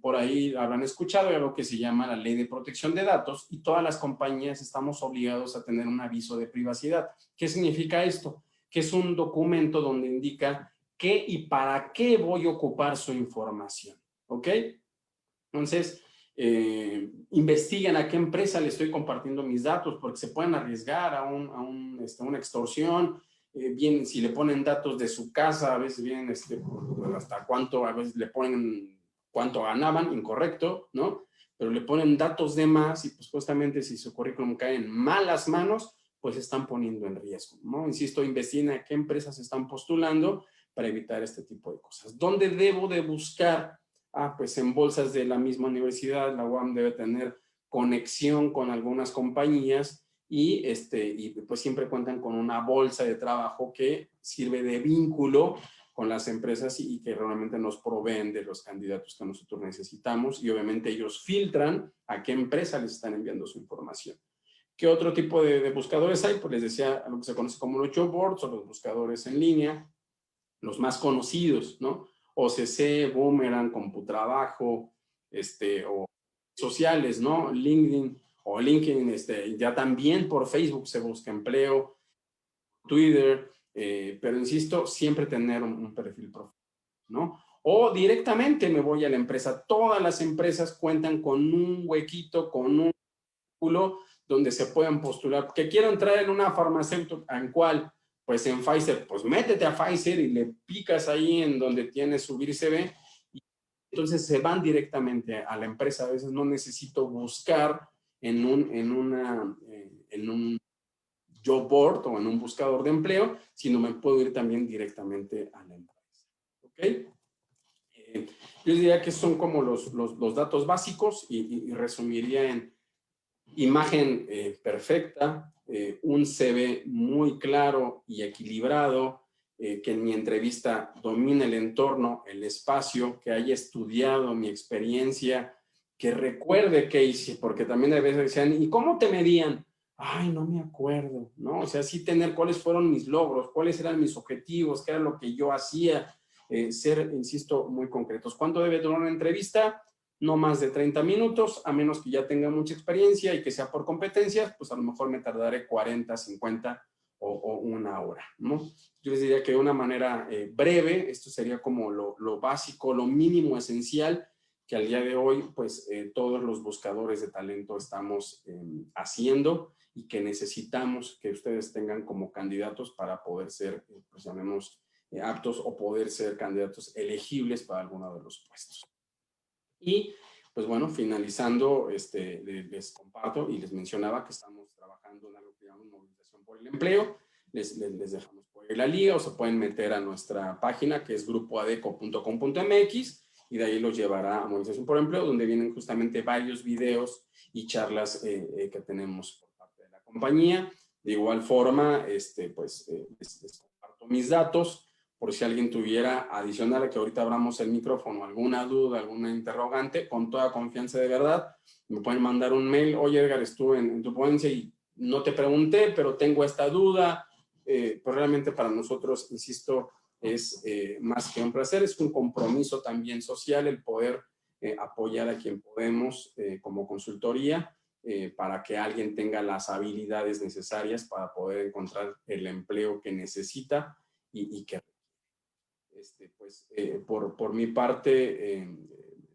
Por ahí habrán escuchado algo que se llama la Ley de Protección de Datos y todas las compañías estamos obligados a tener un aviso de privacidad. ¿Qué significa esto? Que es un documento donde indica qué y para qué voy a ocupar su información, ¿ok? Entonces, investiguen a qué empresa le estoy compartiendo mis datos, porque se pueden arriesgar a una extorsión. Bien, si le ponen datos de su casa, a veces vienen hasta cuánto, a veces le ponen cuánto ganaban, incorrecto, ¿no? Pero le ponen datos de más y pues justamente si su currículum cae en malas manos, pues se están poniendo en riesgo, ¿no? Insisto, investiguen a qué empresas están postulando para evitar este tipo de cosas. ¿Dónde debo de buscar? Pues en bolsas de la misma universidad, la UAM debe tener conexión con algunas compañías y pues siempre cuentan con una bolsa de trabajo que sirve de vínculo con las empresas y que realmente nos proveen de los candidatos que nosotros necesitamos y obviamente ellos filtran a qué empresa les están enviando su información. ¿Qué otro tipo de buscadores hay? Pues les decía lo que se conoce como los job boards o los buscadores en línea, los más conocidos, ¿no? OCC, Boomerang, Computrabajo, o sociales, ¿no? LinkedIn o LinkedIn, ya también por Facebook se busca empleo, Twitter, pero insisto, siempre tener un perfil profesional, ¿no? O directamente me voy a la empresa. Todas las empresas cuentan con un huequito, con un círculo donde se puedan postular. Que quiero entrar en una farmacéutica, ¿en cuál? Pues en Pfizer, pues métete a Pfizer y le picas ahí en donde tiene subir CV y entonces se van directamente a la empresa. A veces no necesito buscar en un job board o en un buscador de empleo, sino me puedo ir también directamente a la empresa. ¿Ok? Yo diría que son como los datos básicos y resumiría en imagen perfecta, un CV muy claro y equilibrado, que en mi entrevista domine el entorno, el espacio, que haya estudiado mi experiencia, que recuerde qué hice, porque también a veces decían, ¿y cómo te medían? Ay, no me acuerdo, ¿no? O sea, sí tener cuáles fueron mis logros, cuáles eran mis objetivos, qué era lo que yo hacía, ser, insisto, muy concretos. ¿Cuánto debe durar una entrevista? No más de 30 minutos, a menos que ya tenga mucha experiencia y que sea por competencias, pues a lo mejor me tardaré 40, 50 o una hora, ¿no? Yo les diría que de una manera breve, esto sería como lo básico, lo mínimo esencial que al día de hoy, pues todos los buscadores de talento estamos haciendo y que necesitamos que ustedes tengan como candidatos para poder ser, pues llamemos, aptos o poder ser candidatos elegibles para alguno de los puestos. Y pues bueno, finalizando, les comparto y les mencionaba que estamos trabajando en algo que llamamos movilización por el empleo. Les dejamos por ahí la liga o se pueden meter a nuestra página que es grupoadeco.com.mx y de ahí los llevará a movilización por empleo, donde vienen justamente varios videos y charlas que tenemos por parte de la compañía. De igual forma, pues les comparto mis datos por si alguien tuviera adicional a que ahorita abramos el micrófono, alguna duda, alguna interrogante, con toda confianza de verdad, me pueden mandar un mail, oye Edgar, estuve en tu ponencia y no te pregunté, pero tengo esta duda, pues realmente para nosotros, insisto, es más que un placer, es un compromiso también social el poder apoyar a quien podemos como consultoría para que alguien tenga las habilidades necesarias para poder encontrar el empleo que necesita y que pues por mi parte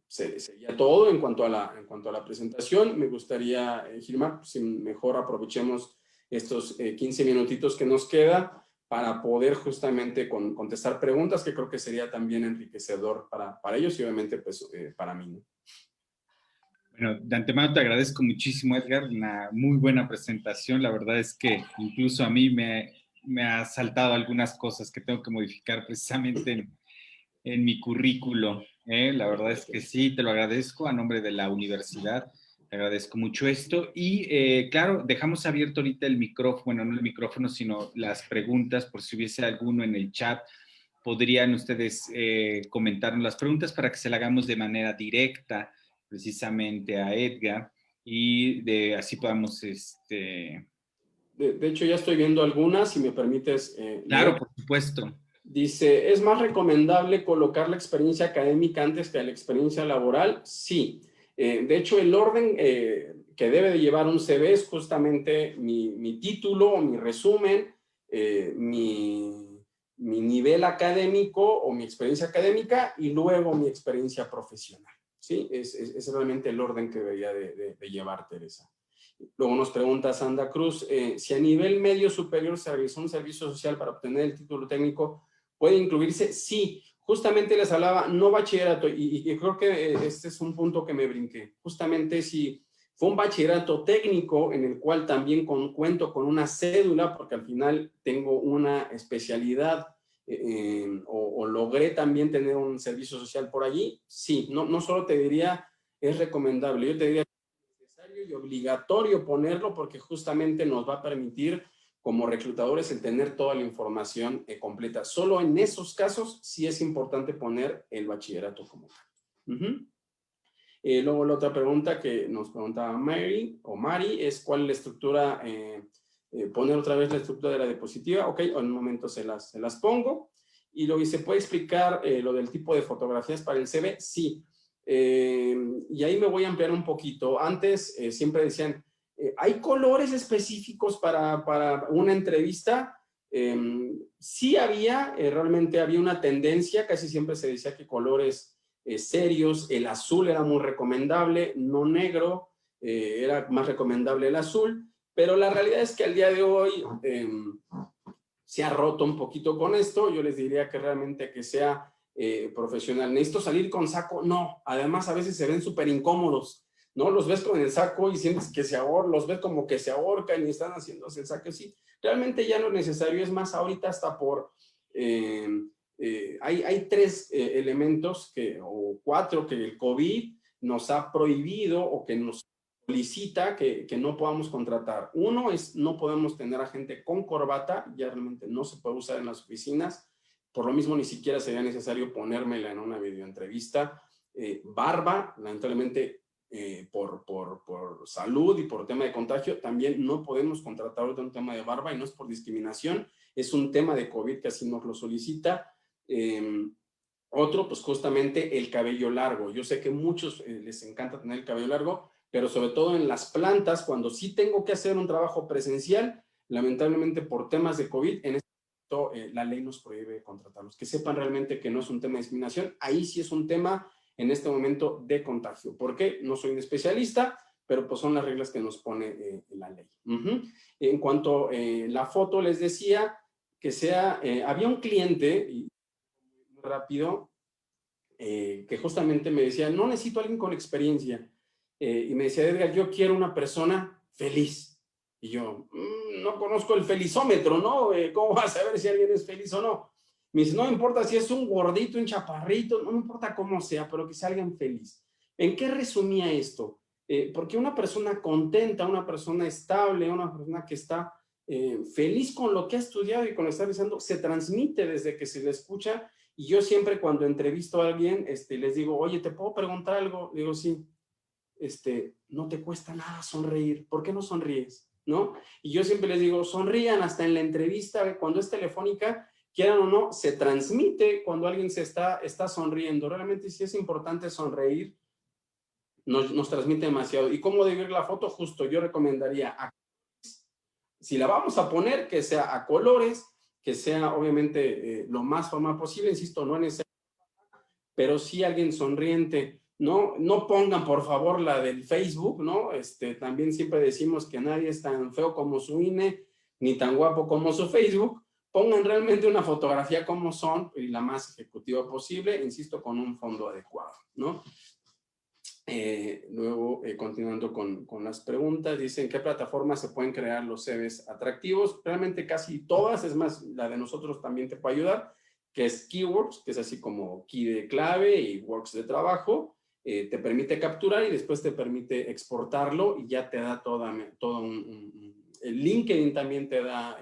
sería todo en cuanto a la presentación. Me gustaría, Gilmar, si mejor aprovechemos estos 15 minutitos que nos queda para poder justamente contestar preguntas, que creo que sería también enriquecedor para ellos y obviamente pues para mí, ¿no? Bueno, de antemano te agradezco muchísimo, Edgar, una muy buena presentación. La verdad es que incluso a mí me ha saltado algunas cosas que tengo que modificar precisamente en mi currículo. La verdad es que sí, te lo agradezco a nombre de la universidad. Te agradezco mucho esto. Y claro, dejamos abierto ahorita el micrófono, bueno, no el micrófono, sino las preguntas, por si hubiese alguno en el chat. Podrían ustedes comentarnos las preguntas para que se las hagamos de manera directa precisamente a Edgar y así podamos De hecho, ya estoy viendo algunas, si me permites Claro, leer. por supuesto. Dice, ¿es más recomendable colocar la experiencia académica antes que la experiencia laboral? Sí. De hecho, el orden que debe de llevar un CV es justamente mi título, mi resumen, mi nivel académico o mi experiencia académica y luego mi experiencia profesional. ¿Sí? Es realmente el orden que debería de llevar Teresa. Luego nos pregunta Sandra Cruz, si a nivel medio superior se realizó un servicio social para obtener el título técnico, ¿puede incluirse? Sí, justamente les hablaba, no bachillerato, y creo que este es un punto que me brinqué. Justamente si fue un bachillerato técnico en el cual también cuento con una cédula, porque al final tengo una especialidad o logré también tener un servicio social por allí, sí, no solo te diría es recomendable, yo te diría y obligatorio ponerlo porque justamente nos va a permitir como reclutadores el tener toda la información completa. Solo en esos casos sí es importante poner el bachillerato como tal. Luego la otra pregunta que nos preguntaba Mari es ¿cuál es la estructura? Poner otra vez la estructura de la diapositiva. Ok, en un momento se las pongo. Y luego ¿se puede explicar lo del tipo de fotografías para el CV? Sí. Y ahí me voy a ampliar un poquito. Antes siempre decían, ¿hay colores específicos para una entrevista? Sí había, realmente había una tendencia, casi siempre se decía que colores serios, el azul era muy recomendable, no negro, era más recomendable el azul, pero la realidad es que al día de hoy se ha roto un poquito con esto. Yo les diría que realmente que sea profesional. ¿Necesito salir con saco? No. Además, a veces se ven súper incómodos, ¿no? Los ves con el saco y sientes que se ahorcan, los ves como que se ahorcan y están haciéndose el saco así. Realmente ya no es necesario. Es más, ahorita hasta hay tres elementos o cuatro que el COVID nos ha prohibido o que nos solicita que no podamos contratar. Uno es no podemos tener a gente con corbata, ya realmente no se puede usar en las oficinas. por lo mismo ni siquiera sería necesario ponérmela en una videoentrevista. Barba, lamentablemente, por salud y por tema de contagio, también no podemos contratar ahorita un tema de barba, y no es por discriminación, es un tema de COVID que así nos lo solicita. Otro, pues justamente el cabello largo. Yo sé que a muchos les encanta tener el cabello largo, pero sobre todo en las plantas, cuando sí tengo que hacer un trabajo presencial, lamentablemente por temas de COVID, en este momento la ley nos prohíbe contratarlos. Que sepan realmente que no es un tema de discriminación, ahí sí es un tema en este momento de contagio. ¿Por qué? No soy un especialista, pero pues son las reglas que nos pone la ley. En cuanto a la foto, les decía que sea, había un cliente, y muy rápido, que justamente me decía, no necesito a alguien con experiencia, y me decía, Edgar, yo quiero una persona feliz. Y yo, no conozco el felizómetro, ¿no? ¿Cómo vas a ver si alguien es feliz o no? Me dice, no me importa si es un gordito, un chaparrito, no me importa cómo sea, pero que sea alguien feliz. ¿En qué resumía esto? Porque una persona contenta, una persona estable, una persona que está feliz con lo que ha estudiado y con lo que está realizando, se transmite desde que se le escucha. Y yo siempre cuando entrevisto a alguien, les digo, oye, ¿te puedo preguntar algo? Le digo, sí. No te cuesta nada sonreír. ¿Por qué no sonríes? ¿No? Y yo siempre les digo, sonrían hasta en la entrevista, cuando es telefónica, quieran o no, se transmite cuando alguien se está sonriendo. Realmente sí es importante sonreír, nos transmite demasiado. ¿Y cómo debe ir la foto? Justo, yo recomendaría, si la vamos a poner, que sea a colores, que sea obviamente lo más formal posible, insisto, no en ese, pero sí alguien sonriente. No, no pongan por favor la del Facebook, ¿no? También siempre decimos que nadie es tan feo como su INE, ni tan guapo como su Facebook. Pongan realmente una fotografía como son y la más ejecutiva posible, insisto, con un fondo adecuado, ¿no? Luego, continuando con las preguntas, dicen, ¿qué plataformas se pueden crear los CVs atractivos? Realmente casi todas, es más, la de nosotros también te puede ayudar, que es Keywords, que es así como key de clave y works de trabajo. Te permite capturar y después te permite exportarlo y ya te da todo el LinkedIn también te da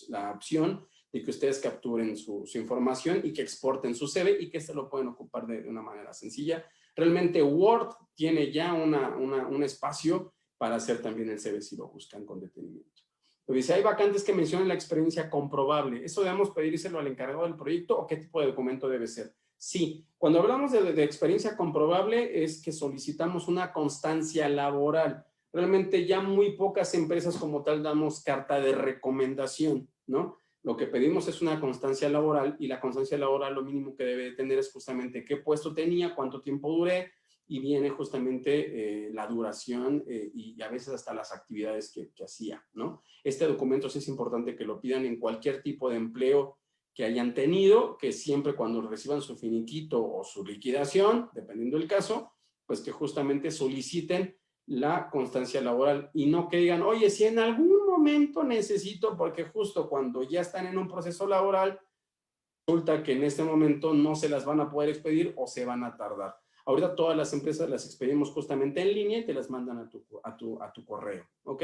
la opción de que ustedes capturen su información y que exporten su CV y que se lo pueden ocupar de una manera sencilla. Realmente Word tiene ya un espacio para hacer también el CV si lo buscan con detenimiento. Pero dice, hay vacantes que mencionan la experiencia comprobable. ¿Eso debemos pedírselo al encargado del proyecto o qué tipo de documento debe ser? Sí, cuando hablamos de experiencia comprobable es que solicitamos una constancia laboral. Realmente ya muy pocas empresas como tal damos carta de recomendación, ¿no? Lo que pedimos es una constancia laboral y la constancia laboral lo mínimo que debe tener es justamente qué puesto tenía, cuánto tiempo duré y viene justamente la duración y a veces hasta las actividades que hacía, ¿no? Este documento sí es importante que lo pidan en cualquier tipo de empleo que hayan tenido, que siempre cuando reciban su finiquito o su liquidación, dependiendo del caso, pues que justamente soliciten la constancia laboral y no que digan, oye, si en algún momento necesito, porque justo cuando ya están en un proceso laboral, resulta que en este momento no se las van a poder expedir o se van a tardar. Ahorita todas las empresas las expedimos justamente en línea y te las mandan a tu correo, ¿ok?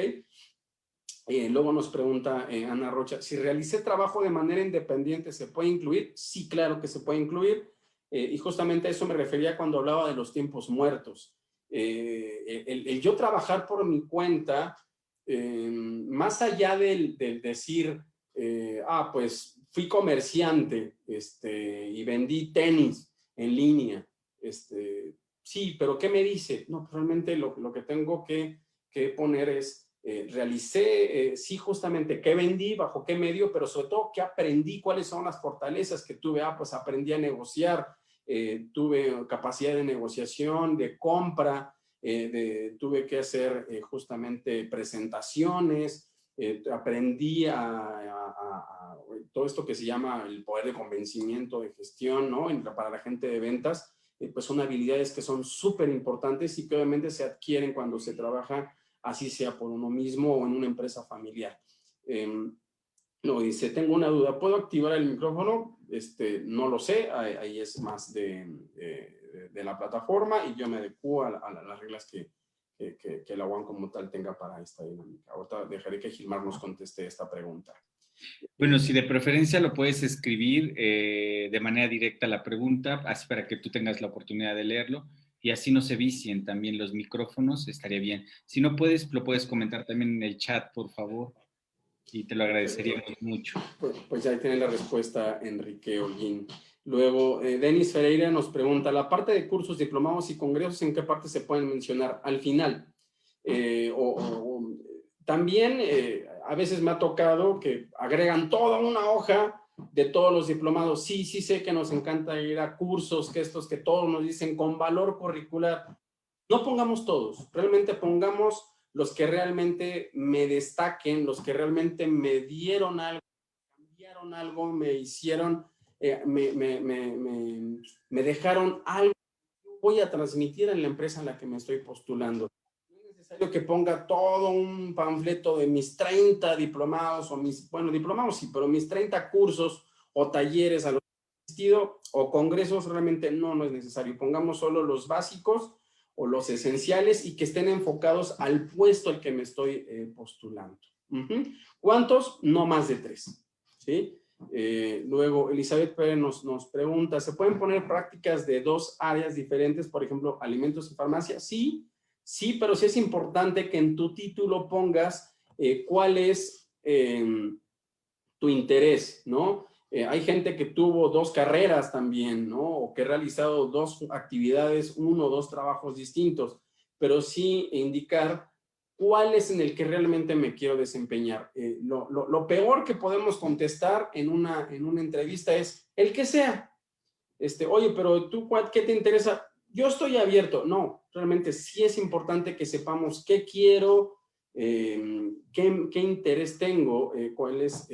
Luego nos pregunta Ana Rocha, si realicé trabajo de manera independiente, ¿se puede incluir? Sí, claro que se puede incluir. Y justamente a eso me refería cuando hablaba de los tiempos muertos. El yo trabajar por mi cuenta, más allá del decir, pues fui comerciante y vendí tenis en línea. Sí, pero ¿qué me dice? No, realmente lo que tengo que poner es, realicé, sí, justamente qué vendí, bajo qué medio, pero sobre todo qué aprendí, cuáles son las fortalezas que tuve. Pues aprendí a negociar, tuve capacidad de negociación, de compra, tuve que hacer justamente presentaciones, aprendí a todo esto que se llama el poder de convencimiento, de gestión, ¿no? Para la gente de ventas, pues son habilidades que son súper importantes y que obviamente se adquieren cuando se trabaja, así sea por uno mismo o en una empresa familiar. No, dice, tengo una duda, ¿puedo activar el micrófono? No lo sé, ahí es más de la plataforma y yo me adecuo a las reglas que la UAM como tal tenga para esta dinámica. Ahorita dejaré que Gilmar nos conteste esta pregunta. Bueno, si de preferencia lo puedes escribir de manera directa la pregunta, así para que tú tengas la oportunidad de leerlo y así no se vicien también los micrófonos, estaría bien. Si no puedes, lo puedes comentar también en el chat, por favor, y te lo agradeceríamos mucho. Pues ya ahí tiene la respuesta, Enrique Holguín. Luego, Denis Ferreira nos pregunta, la parte de cursos, diplomados y congresos, ¿en qué parte se pueden mencionar? Al final. También a veces me ha tocado que agregan toda una hoja de todos los diplomados. Sí, sí sé que nos encanta ir a cursos, que estos que todos nos dicen con valor curricular. No pongamos todos, realmente pongamos los que realmente me destaquen, los que realmente me dieron algo, cambiaron algo, me hicieron, me dejaron algo que voy a transmitir en la empresa en la que me estoy postulando. No es necesario que ponga todo un panfleto de mis 30 diplomados, o mis, bueno, diplomados sí, pero mis 30 cursos o talleres a los que he asistido, o congresos, realmente no es necesario. Pongamos solo los básicos o los esenciales y que estén enfocados al puesto al que me estoy postulando. ¿Cuántos? No más de 3. ¿Sí? Luego, Elizabeth Pérez nos pregunta, ¿se pueden poner prácticas de 2 áreas diferentes, por ejemplo, alimentos y farmacia? Sí, sí, pero sí es importante que en tu título pongas cuál es tu interés, ¿no? Hay gente que tuvo 2 carreras también, ¿no? O que ha realizado 2 actividades, 1 o 2 trabajos distintos, pero sí indicar cuál es en el que realmente me quiero desempeñar. Lo peor que podemos contestar en una entrevista es el que sea. Oye, pero tú, ¿qué te interesa? Yo estoy abierto. No, realmente sí es importante que sepamos qué quiero, qué interés tengo, cuál es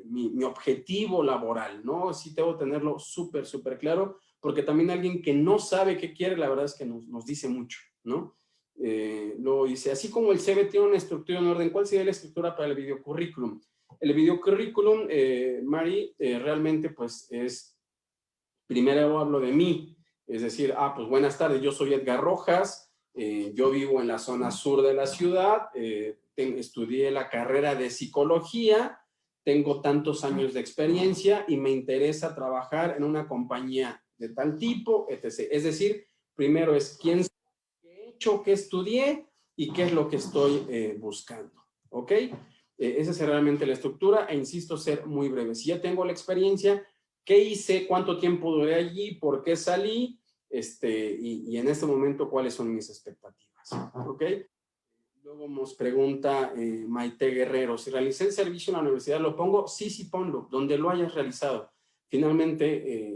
mi objetivo laboral, ¿no? Sí tengo que tenerlo súper, súper claro, porque también alguien que no sabe qué quiere, la verdad es que nos dice mucho, ¿no? Luego dice, así como el CV tiene una estructura en orden, ¿cuál sería la estructura para el videocurrículum? El videocurrículum, Mari, realmente pues es, primero hablo de mí, es decir, pues buenas tardes, yo soy Edgar Rojas, yo vivo en la zona sur de la ciudad, estudié la carrera de psicología, tengo tantos años de experiencia y me interesa trabajar en una compañía de tal tipo, etc. Es decir, primero es quién soy, qué he hecho, qué estudié y qué es lo que estoy buscando, ¿ok? Esa es realmente la estructura e insisto, ser muy breve. Si ya tengo la experiencia, ¿qué hice? ¿Cuánto tiempo duré allí? ¿Por qué salí? Y en este momento, ¿cuáles son mis expectativas? ¿Ok? Luego nos pregunta Maite Guerrero, si realicé el servicio en la universidad, ¿lo pongo? Sí, sí, ponlo, donde lo hayas realizado. Finalmente,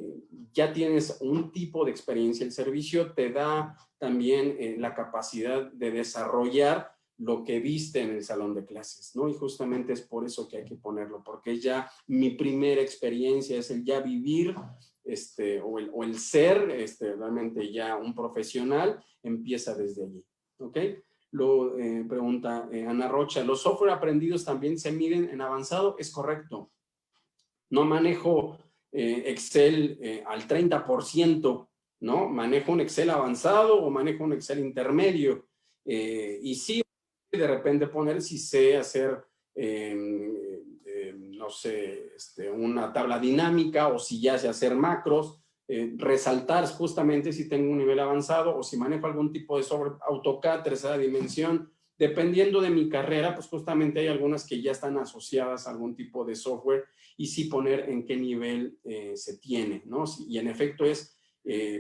ya tienes un tipo de experiencia. El servicio te da también la capacidad de desarrollar lo que viste en el salón de clases, ¿no? Y justamente es por eso que hay que ponerlo, porque ya mi primera experiencia es el ya vivir, o el ser, realmente ya un profesional, empieza desde allí, ¿ok? Lo pregunta Ana Rocha, ¿los software aprendidos también se miden en avanzado? Es correcto. No manejo Excel al 30%, ¿no? Manejo un Excel avanzado o manejo un Excel intermedio. Y sí, de repente poner si sé hacer, no sé, una tabla dinámica o si ya sé hacer macros. Resaltar justamente si tengo un nivel avanzado o si manejo algún tipo de software, AutoCAD, tercera dimensión, dependiendo de mi carrera, pues justamente hay algunas que ya están asociadas a algún tipo de software y sí poner en qué nivel se tiene, ¿no? Y en efecto es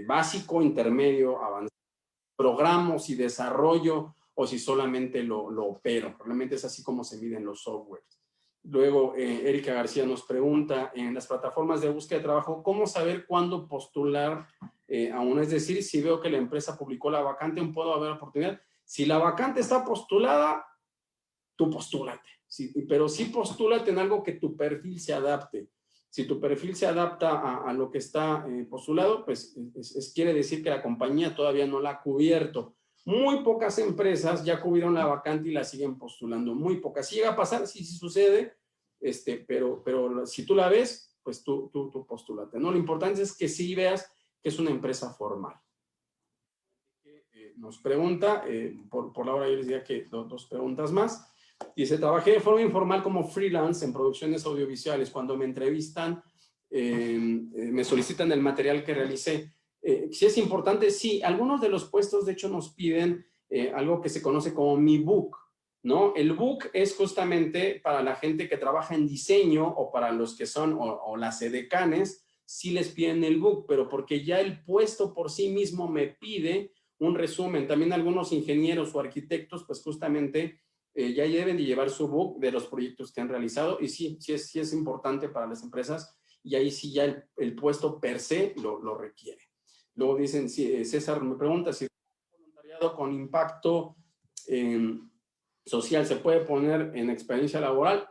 básico, intermedio, avanzado, programo, si desarrollo o si solamente lo opero. Realmente es así como se miden los softwares. Luego, Erika García nos pregunta, en las plataformas de búsqueda de trabajo, ¿cómo saber cuándo postular a uno? Es decir, si veo que la empresa publicó la vacante, ¿puedo haber oportunidad? Si la vacante está postulada, tú postúlate. Sí, pero sí postúlate en algo que tu perfil se adapte. Si tu perfil se adapta a lo que está postulado, pues quiere decir que la compañía todavía no la ha cubierto. Muy pocas empresas ya cubrieron la vacante y la siguen postulando. Muy pocas. Si llega a pasar, sí sucede, pero si tú la ves, pues tú postúlate, ¿no? Lo importante es que sí veas que es una empresa formal. Nos pregunta, por la hora yo les diría que 2 preguntas más. Dice, trabajé de forma informal como freelance en producciones audiovisuales. Cuando me entrevistan, me solicitan el material que realicé. Si es importante, sí, algunos de los puestos de hecho nos piden algo que se conoce como mi book, ¿no? El book es justamente para la gente que trabaja en diseño o para los que son, o las edecanes, sí les piden el book, pero porque ya el puesto por sí mismo me pide un resumen. También algunos ingenieros o arquitectos, pues justamente ya deben de llevar su book de los proyectos que han realizado y sí es importante para las empresas y ahí sí ya el puesto per se lo requiere. Luego dicen, César me pregunta si voluntariado con impacto social se puede poner en experiencia laboral,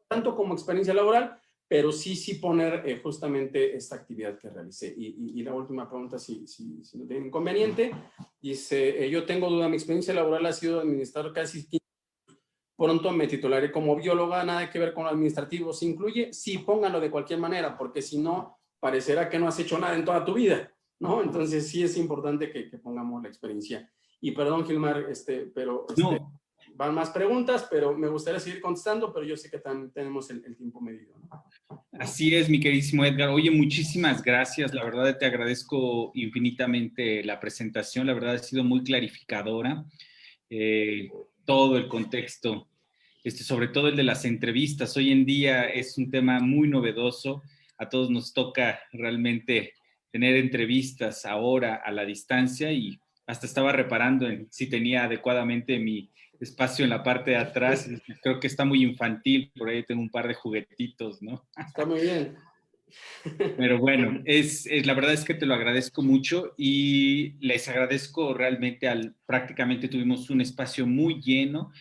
tanto como experiencia laboral, pero sí poner justamente esta actividad que realicé. Y la última pregunta, si no tiene inconveniente, dice, yo tengo duda, mi experiencia laboral ha sido administrador casi 15 años. Pronto me titularé como bióloga, nada que ver con lo administrativo. ¿Se incluye? Sí, pónganlo de cualquier manera, porque si no, parecerá que no has hecho nada en toda tu vida, ¿no? Entonces sí es importante que pongamos la experiencia. Y perdón, Gilmar, pero No, van más preguntas, pero me gustaría seguir contestando, pero yo sé que también tenemos el tiempo medido, ¿no? así es, mi queridísimo Edgar. Oye, muchísimas gracias. La verdad te agradezco infinitamente la presentación. La verdad ha sido muy clarificadora. Todo el contexto, sobre todo el de las entrevistas. Hoy en día es un tema muy novedoso. A todos nos toca realmente tener entrevistas ahora a la distancia y hasta estaba reparando en si tenía adecuadamente mi espacio en la parte de atrás. Creo que está muy infantil, por ahí tengo un par de juguetitos, ¿no? Está muy bien. Pero bueno, la verdad es que te lo agradezco mucho y les agradezco realmente prácticamente tuvimos un espacio muy lleno,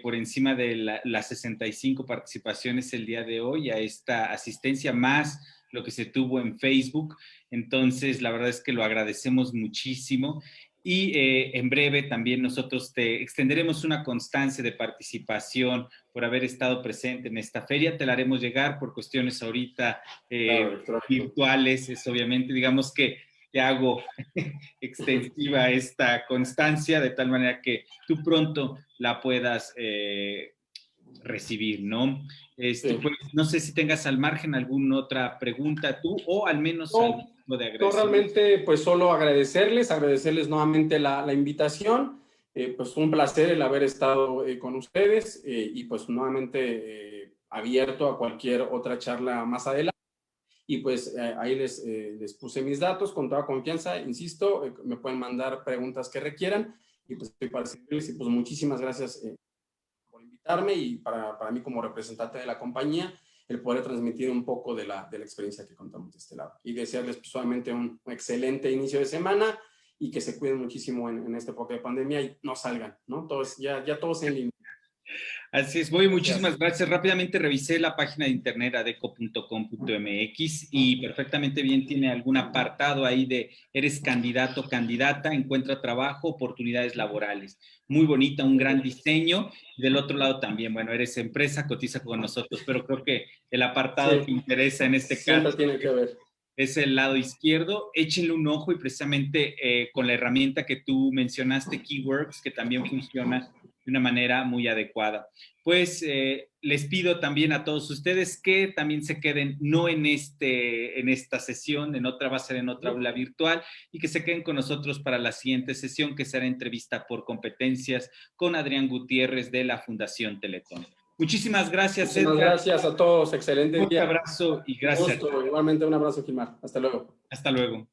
por encima de las 65 participaciones el día de hoy, a esta asistencia más lo que se tuvo en Facebook. Entonces, la verdad es que lo agradecemos muchísimo. Y en breve también nosotros te extenderemos una constancia de participación por haber estado presente en esta feria. Te la haremos llegar por cuestiones ahorita Claro, virtuales. Es obviamente, digamos que te hago extensiva esta constancia de tal manera que tú pronto la puedas recibir, ¿no? Sí. Pues, no sé si tengas al margen alguna otra pregunta tú o al menos algo de agradecimiento. Realmente, pues solo agradecerles nuevamente la invitación. Pues un placer el haber estado con ustedes y pues nuevamente abierto a cualquier otra charla más adelante. Y pues ahí les puse mis datos con toda confianza, insisto, me pueden mandar preguntas que requieran y pues estoy para servirles y pues muchísimas gracias por invitarme y para mí como representante de la compañía el poder transmitir un poco de la experiencia que contamos de este lado. Y desearles pues, solamente un excelente inicio de semana y que se cuiden muchísimo en esta época de pandemia y no salgan, ¿no? Todos, ya todos en línea. Así es, muchísimas gracias. Rápidamente revisé la página de internet adeco.com.mx y perfectamente bien tiene algún apartado ahí de eres candidato, candidata, encuentra trabajo, oportunidades laborales. Muy bonita, un gran diseño. Del otro lado también, bueno, eres empresa, cotiza con nosotros, pero creo que el apartado que interesa en este Siempre caso tiene que ver. Es el lado izquierdo. Échenle un ojo y precisamente con la herramienta que tú mencionaste, Keyworks, que también funciona de una manera muy adecuada. Pues les pido también a todos ustedes que también se queden no en esta sesión, en otra va a ser en otra aula virtual y que se queden con nosotros para la siguiente sesión que será entrevista por competencias con Adrián Gutiérrez de la Fundación Teletón. Muchísimas gracias, Edgar. Muchas gracias a todos. Excelente día. Un abrazo y gracias. Igualmente un abrazo, Gilmar. Hasta luego. Hasta luego.